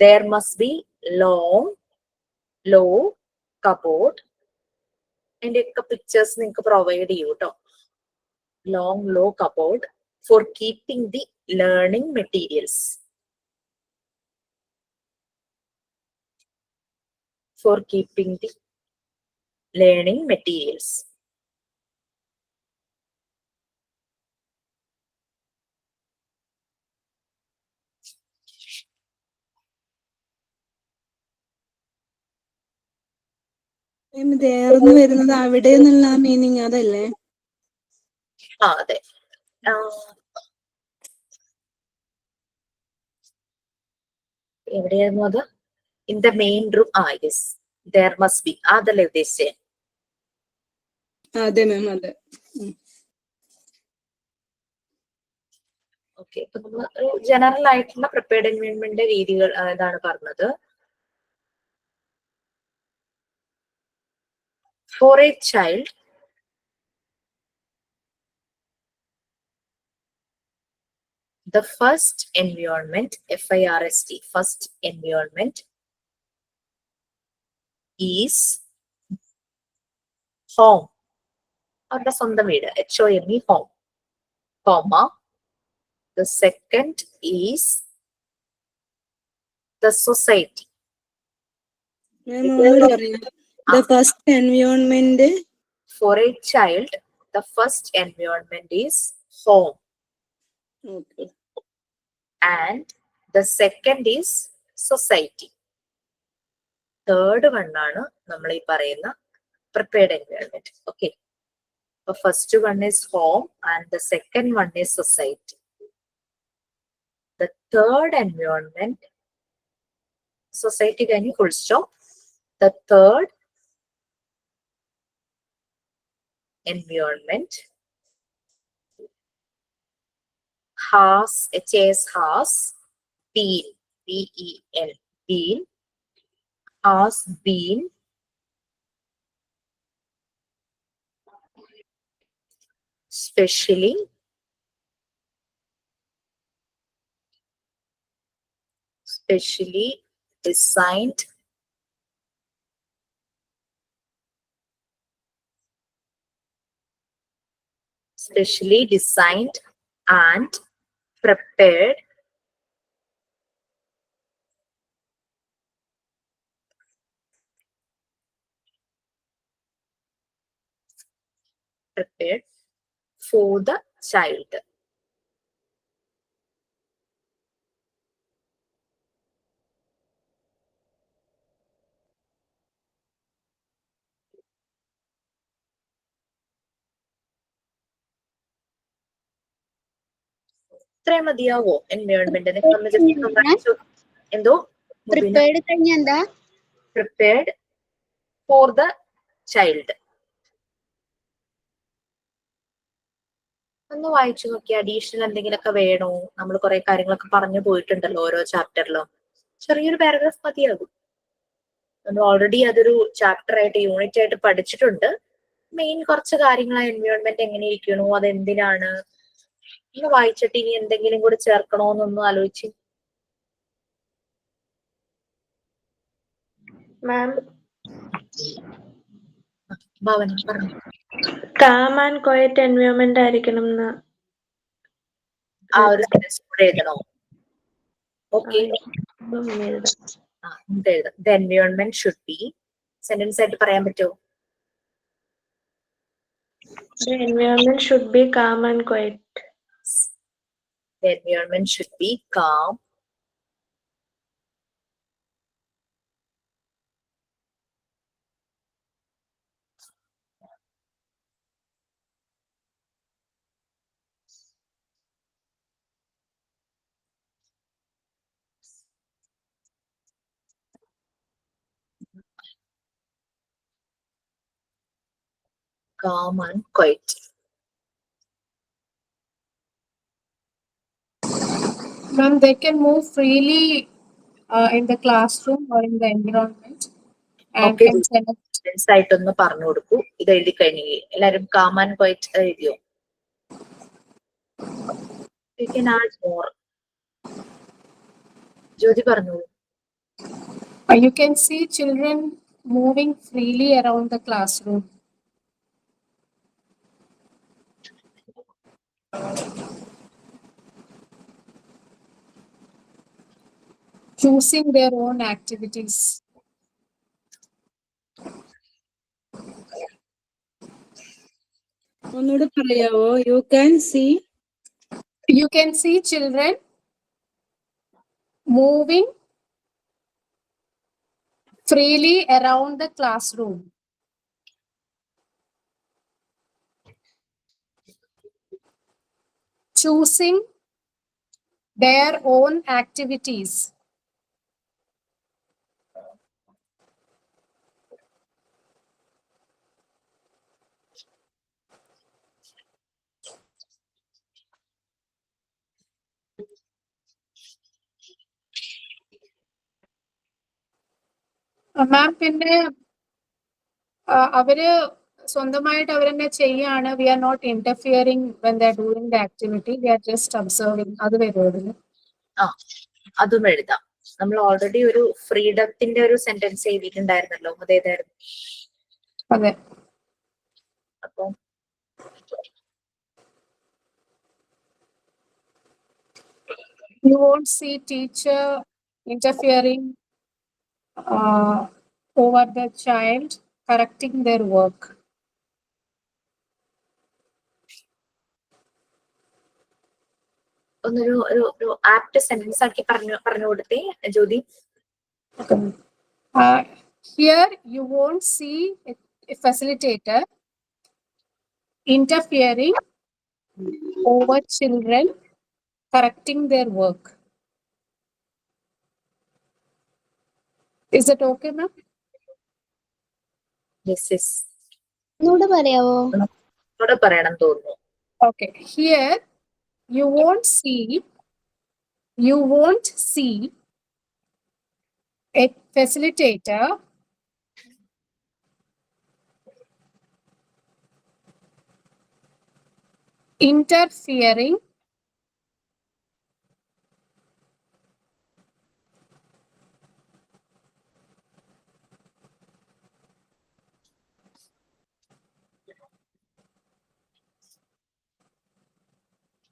there must be long low cupboard. അതിന്റെ ഒക്കെ പിക്ചേഴ്സ് നിങ്ങൾക്ക് പ്രൊവൈഡ് ചെയ്യൂ കേട്ടോ. long low cupboard for keeping the learning materials. For keeping the learning materials. ദേർന്ന് വരുന്നത് അവിടെ എന്നുള്ള മീനിങ് അതല്ലേ? അതെ. എവിടെയായിരുന്നു അത്? In the main room. Yes, there must be, അതല്ലേ ഉദ്ദേശിച്ചേ? അതെ മാം, അതെ. ഓക്കെ, ഇപ്പൊ നമ്മൾ ജനറൽ ആയിട്ടുള്ള പ്രിപ്പയർഡ് എൻവയോൺമെന്റ് രീതികൾ ഇതാണ് പറഞ്ഞത്. For a child the first environment, FIRST, first environment is home. അവരുടെ സ്വന്തം വീട്, HOME, home, comma. The second is the society. മാം ഒന്നുകൂടി പറയാം. The first environment For a child, the first environment is home. okay. And the second is society. Third one ആണ് നമ്മൾ ഈ പറയുന്ന prepared environment. Okay. The first one is home and the second one is society. The third environment, society കഴിഞ്ഞ് full stop. The third environment has, has been, B-E-N, been, has been specially designed and prepared for the child. ഇത്രയും മതിയാവോ എൻവയോൺമെന്റിനെ? എന്തോ prepared കഴിഞ്ഞ എന്താ? Prepared for the child. ഒന്ന് വായിച്ചു നോക്കി. Additional എന്തെങ്കിലുമൊക്കെ വേണോ? നമ്മൾ കുറെ കാര്യങ്ങളൊക്കെ പറഞ്ഞു പോയിട്ടുണ്ടല്ലോ ഓരോ ചാപ്റ്ററിലും. ചെറിയൊരു പാരഗ്രാഫ് മതിയാകും. നമ്മൾ ഓൾറെഡി അതൊരു ചാപ്റ്റർ ആയിട്ട് യൂണിറ്റ് ആയിട്ട് പഠിച്ചിട്ടുണ്ട്. മെയിൻ കുറച്ച് കാര്യങ്ങൾ എൻവയോൺമെന്റ് എങ്ങനെ ഇരിക്കണോ, അതെന്തിനാണ് ഒന്ന് വായിച്ചിട്ട് ഇനി എന്തെങ്കിലും കൂടി ചേർക്കണോന്നൊന്നും ആലോചിച്ച്. മാം, ഭവൻ പറഞ്ഞു. കാം ആൻഡ് ക്വയറ്റ് എൻവയോൺമെന്റ് ആയിരിക്കണം എന്ന് ആ ഒരു സെന്റൻസ് കൂടെ എഴുതണോ? ഓക്കെ, എഴുതാം. എഴുതാം. The environment should be, sentence ആയിട്ട് പറയാൻ പറ്റുമോ? The environment should be calm and quiet. The environment should be calm and quiet. Ma'am, they can move freely in the classroom or in the environment. And Okay. can select. Sentence ആയിട്ടൊന്ന് പറഞ്ഞു കൊടുക്കൂ. ഇത് എഴുതി കഴിഞ്ഞു എല്ലാരും calm and quiet എഴുതിയോ? You can add more. Jyothi പറഞ്ഞോളൂ. You can see children moving freely around the classroom. Choosing their own activities. ഒന്നുകൂടി പറയാവോ? You can see children moving freely around the classroom. Choosing their own activities. മാം പിന്നെ അവര് സ്വന്തമായിട്ട് അവരെന്നെ ചെയ്യാണ്. We are not interfering when they are doing the activity, we are just observing. അത് വരുമോ? ആ അതും എഴുതാം. നമ്മൾ ഓൾറെഡി ഒരു ഫ്രീഡത്തിന്റെ ഒരു സെന്റൻസ് എഴുതിയിട്ടുണ്ടായിരുന്നല്ലോ, അതേതായിരുന്നു? അതെ. അപ്പം You won't see teacher interfering over the child, correcting their work. ഒന്നൊരു ഒരു ആപ്റ്റ് സെന്റൻസ് ആക്കി പറഞ്ഞു കൊടുത്തേ ജ്യോതി. Here you won't see a facilitator interfering over children correcting their work. Is it okay, ma'am? Yes yes, ഒന്നുകൂടെ പറയാവോ? ഇവിടെ പറയണം തോന്നുന്നു. Okay. Here you won't see a facilitator interfering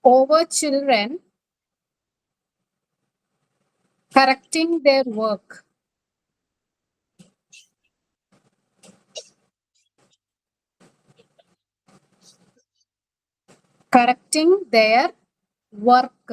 over children correcting their work. Correcting their work.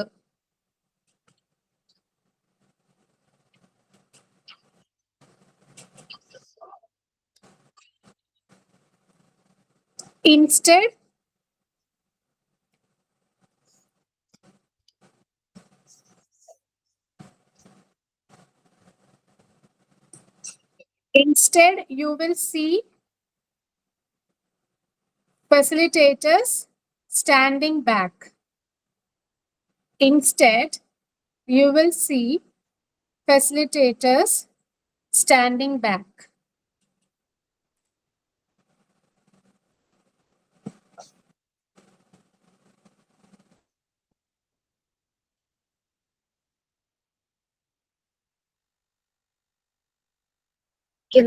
Instead, you will see facilitators standing back. Instead, you will see facilitators standing back.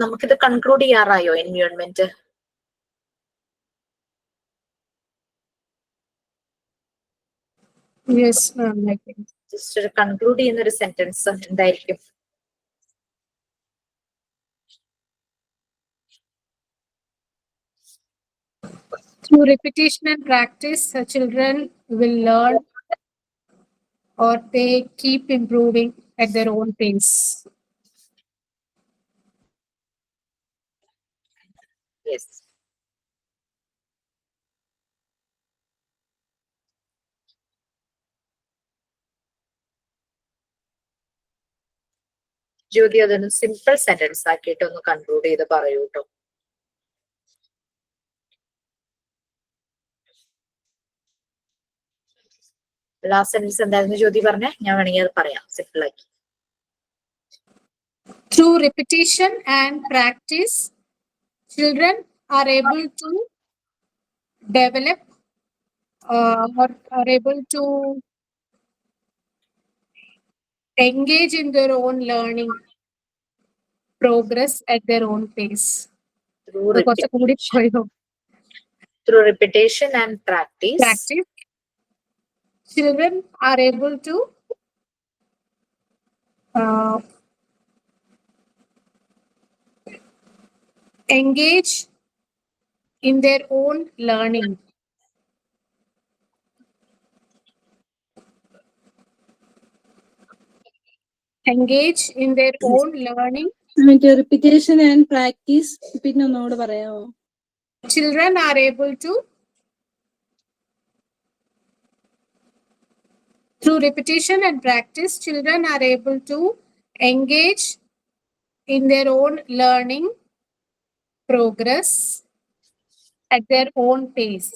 നമുക്കിത് conclude ചെയ്യാറായോ environment? Yes, ma'am. I think. Just ഒരു conclude ചെയ്യുന്ന ഒരു sentence എന്തായിരിക്കും? Through repetition and practice, children will learn or they keep improving at their own pace. Yes. ജ്യോതി അതൊന്ന് simple sentence ആക്കിയിട്ട് ഒന്ന് conclude ചെയ്ത് പറയൂ കേട്ടോ. ലാസ്റ്റ് സെന്റൻസ് എന്തായിരുന്നു ജ്യോതി പറഞ്ഞേ? ഞാൻ വേണമെങ്കിൽ അത് പറയാം സിമ്പിൾ ആക്കി. Through repetition and practice, children are able to develop or are able to engage in their own learning progress at their own pace. Through repetition and practice, children are able to engage in their own learning. Engage in their own learning. Repetition and practice. പിന്നെ ഒന്നുകൂടെ പറയാമോ? Children are able to, through repetition and practice, children are able to engage in their own learning progress at their own pace.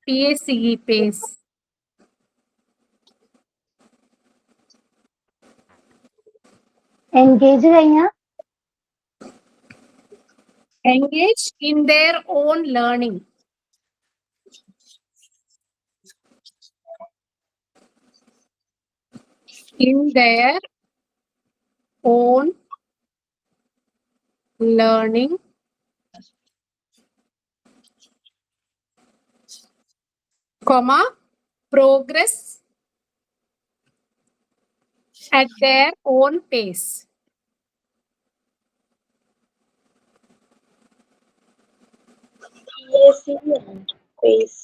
PACE, pace. Engage കഴിഞ്ഞാൽ engage in their own learning. In their own learning, comma, progress at their own pace. Pace.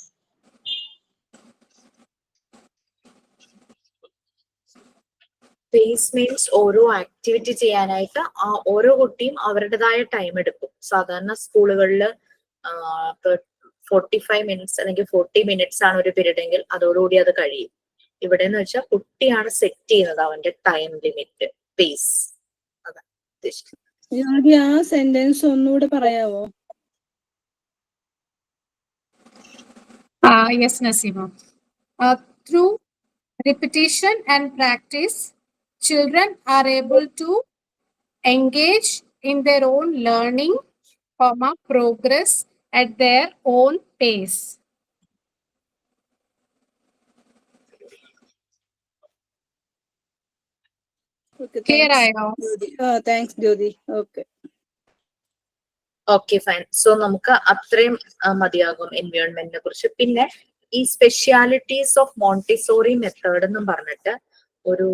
Pace means ഓരോ activity ചെയ്യാനായിട്ട് ഓരോ കുട്ടിയും അവരുടേതായ time എടുക്കും. സാധാരണ സ്കൂളുകളിൽ 45 minutes അല്ലെങ്കിൽ 40 മിനിറ്റ്സ് ആണ് ഒരു പീരീഡ് എങ്കിൽ അതോടുകൂടി അത് കഴിയും. ഇവിടെ എന്ന് വെച്ചാൽ കുട്ടിയാണ് സെറ്റ് ചെയ്യുന്നത് അവന്റെ ടൈം ലിമിറ്റ്, പേസ്. അതാണ് ഉദ്ദേശിക്കുന്നത്. ആ സെന്റൻസ് ഒന്നുകൂടെ പറയാവോ? Yes, Nasima. Through repetition and practice, children are able to engage in their own learning, comma, progress at their own pace. Clear, Ayo? Thanks Jyothi. Okay okay, fine. So നമുക്ക് അത്രയും മതിയാകും എൻവയോൺമെന്റിനെ കുറിച്ച്. പിന്നെ ഈ സ്പെഷ്യാലിറ്റീസ് ഓഫ് മോണ്ടിസോറി മെത്തേഡ് എന്നും പറഞ്ഞിട്ട് ഒരു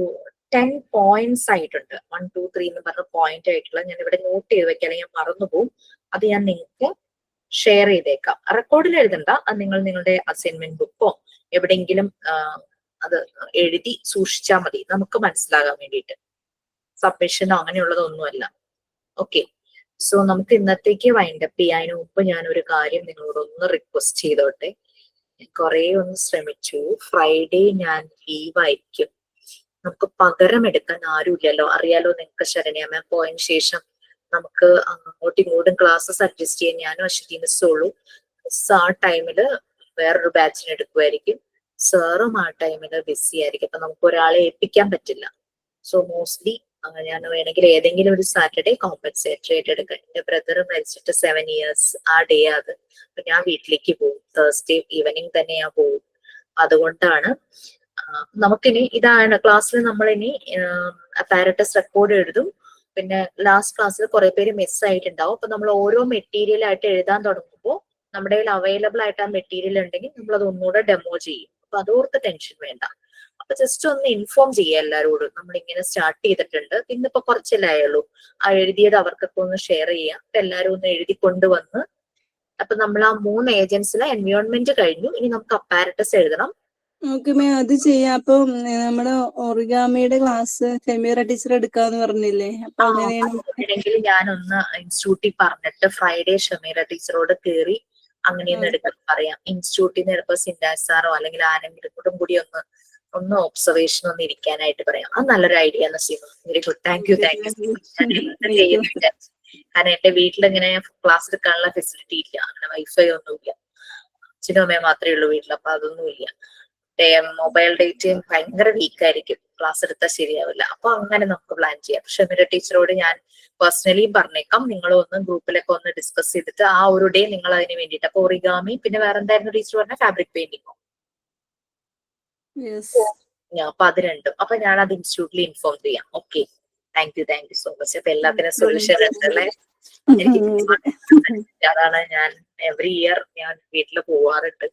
10 points ആയിട്ടുണ്ട്. 1, 2, 3 എന്ന് പറഞ്ഞ പോയിന്റ് ആയിട്ടുള്ള ഞാൻ ഇവിടെ നോട്ട് ചെയ്ത് വെക്കാം, അല്ലെങ്കിൽ ഞാൻ മറന്നുപോകും. അത് ഞാൻ നിങ്ങൾക്ക് ഷെയർ ചെയ്തേക്കാം. റെക്കോർഡിൽ എഴുതണ്ട, അത് നിങ്ങൾ നിങ്ങളുടെ അസൈൻമെന്റ് ബുക്കോ എവിടെയെങ്കിലും അത് എഴുതി സൂക്ഷിച്ചാൽ മതി, നമുക്ക് മനസ്സിലാകാൻ വേണ്ടിയിട്ട്. സബ്മിഷനോ അങ്ങനെയുള്ളതൊന്നുമല്ല. ഓക്കെ, സോ നമുക്ക് ഇന്നത്തേക്ക് വൈൻഡപ്പ് ചെയ്യാൻ മുമ്പ് ഞാൻ ഒരു കാര്യം നിങ്ങളോട് ഒന്ന് റിക്വസ്റ്റ് ചെയ്തോട്ടെ. കുറെ ഒന്ന് ശ്രമിച്ചു. ഫ്രൈഡേ ഞാൻ ലീവായിരിക്കും. നമുക്ക് പകരം എടുക്കാൻ ആരുമില്ലല്ലോ, അറിയാലോ നിങ്ങൾക്ക്. ശരണ്യ മാം പോയതിനു ശേഷം നമുക്ക് അങ്ങോട്ടും ഇങ്ങോട്ടും ക്ലാസ്സസ് അഡ്ജസ്റ്റ് ചെയ്യാൻ ഞാനും അശ്വതി മിസ്സുള്ളൂ. മിസ് ആ ടൈമില് വേറൊരു ബാച്ചിന് എടുക്കുമായിരിക്കും. സാറും ആ ടൈമില് ബിസി ആയിരിക്കും. അപ്പൊ നമുക്ക് ഒരാളെ ഏൽപ്പിക്കാൻ പറ്റില്ല. സോ മോസ്റ്റ്ലി ഞാൻ വേണമെങ്കിൽ ഏതെങ്കിലും ഒരു സാറ്റർഡേ കോമ്പൻസേറ്ററി ആയിട്ട് എടുക്കാം. എന്റെ ബ്രദർ മരിച്ചിട്ട് 7 years ആ ഡേ അത്. അപ്പൊ ഞാൻ വീട്ടിലേക്ക് പോകും. തേഴ്സ്ഡേ ഈവനിങ് തന്നെ ഞാൻ പോകും. അതുകൊണ്ടാണ് നമുക്കിനി ഇതാണ് ക്ലാസ്സിൽ നമ്മളിനി പാരറ്റസ് റെക്കോർഡ് എഴുതും. പിന്നെ ലാസ്റ്റ് ക്ലാസ്സിൽ കുറെ പേര് മിസ് ആയിട്ടുണ്ടാവും. അപ്പൊ നമ്മൾ ഓരോ മെറ്റീരിയൽ ആയിട്ട് എഴുതാൻ തുടങ്ങുമ്പോൾ നമ്മുടെ കയ്യിൽ അവൈലബിൾ ആയിട്ട് ആ മെറ്റീരിയൽ ഉണ്ടെങ്കിൽ നമ്മൾ അത് ഒന്നുകൂടെ ഡെമോ ചെയ്യും. അപ്പൊ അതോർത്ത് ടെൻഷൻ വേണ്ട. അപ്പൊ ജസ്റ്റ് ഒന്ന് ഇൻഫോം ചെയ്യുക എല്ലാവരോടും, നമ്മൾ ഇങ്ങനെ സ്റ്റാർട്ട് ചെയ്തിട്ടുണ്ട്. ഇന്നിപ്പോ കുറച്ചല്ലേ ആയുള്ളൂ. ആ എഴുതിയത് അവർക്കൊക്കെ ഒന്ന് ഷെയർ ചെയ്യാം. അപ്പൊ എല്ലാവരും ഒന്ന് എഴുതി കൊണ്ടുവന്ന്, അപ്പൊ നമ്മൾ ആ 3 ഏജൻസിലെ എൻവയോൺമെന്റ് കഴിഞ്ഞു. ഇനി നമുക്ക് അപ്പാരറ്റസ് എഴുതണം. ഓക്കെ മാം, അത് ചെയ്യാം. അപ്പൊ നമ്മുടെ ഒറിഗാമിയുടെ ക്ലാസ് ഷമീറ ടീച്ചർ എടുക്കാന്ന് പറഞ്ഞില്ലേ? അപ്പൊ അങ്ങനെയാണെങ്കിൽ ഞാനൊന്ന് ഇൻസ്റ്റിറ്റ്യൂട്ടിൽ പറഞ്ഞിട്ട് ഫ്രൈഡേ ഷമീറ ടീച്ചറോട് കയറി അങ്ങനെയൊന്നും എടുക്കാൻ പറയാം. ഇൻസ്റ്റിറ്റ്യൂട്ടിൽ നിന്ന് ചിലപ്പോൾ സിൻഡാസ് സാറോ അല്ലെങ്കിൽ ആരെങ്കിലും കൂടി ഒന്ന് ഒബ്സർവേഷൻ ഒന്ന് ഇരിക്കാനായിട്ട് പറയാം. അത് നല്ലൊരു ഐഡിയ ആണ് Seema. Very good, thank you. ചെയ്യുന്നുണ്ട്. കാരണം എന്റെ വീട്ടിലിങ്ങനെ ക്ലാസ് എടുക്കാനുള്ള ഫെസിലിറ്റി ഇല്ല, അങ്ങനെ വൈഫൈ ഒന്നുമില്ല. അച്ഛനും അമ്മയും മാത്രമേ ഉള്ളൂ വീട്ടിൽ. അപ്പൊ അതൊന്നുമില്ല. മൊബൈൽ ഡേറ്റയും ഭയങ്കര വീക്കായിരിക്കും. ക്ലാസ് എടുത്താൽ ശരിയാവില്ല. അപ്പൊ അങ്ങനെ നമുക്ക് പ്ലാൻ ചെയ്യാം. ഷമീറ ടീച്ചറോട് ഞാൻ പേഴ്സണലിയും പറഞ്ഞേക്കാം. നിങ്ങൾ ഒന്ന് ഗ്രൂപ്പിലൊക്കെ ഒന്ന് ഡിസ്കസ് ചെയ്തിട്ട് ആ ഒരു ഡേ നിങ്ങൾ അതിന് വേണ്ടിയിട്ട്. അപ്പൊ ഒറിഗാമി, പിന്നെ വേറെ എന്തായിരുന്നു ടീച്ചർ പറഞ്ഞ? ഫാബ്രിക് പെയിന്റിങ്ങോ? അപ്പൊ അത് രണ്ടും. അപ്പൊ ഞാൻ അത് ഇൻസ്റ്റിറ്റ്യൂട്ടിൽ ഇൻഫോം ചെയ്യാം. Okay, thank you so much. അപ്പൊ എല്ലാത്തിനും സൊല്യൂഷൻ ഉണ്ടല്ലേ? അതാണ് ഞാൻ എവറി ഇയർ ഞാൻ വീട്ടിൽ പോവാറുണ്ട്.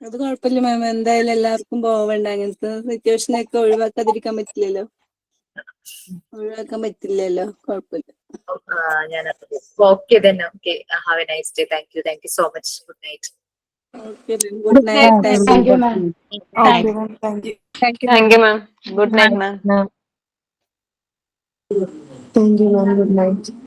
അത് കുഴപ്പമില്ല മാം, എന്തായാലും എല്ലാവർക്കും പോവണ്ട. അങ്ങനത്തെ സിറ്റുവേഷനൊക്കെ ഒഴിവാക്കാൻ പറ്റില്ലല്ലോ. കുഴപ്പമില്ല. ഞാൻ ഓക്കെ തന്നെ. Okay, have A nice day. Thank you so much. Good night. Okay, good night. Thank you ma'am. Thank you, ma'am. Good night, ma'am. Thank you, ma'am. Good night.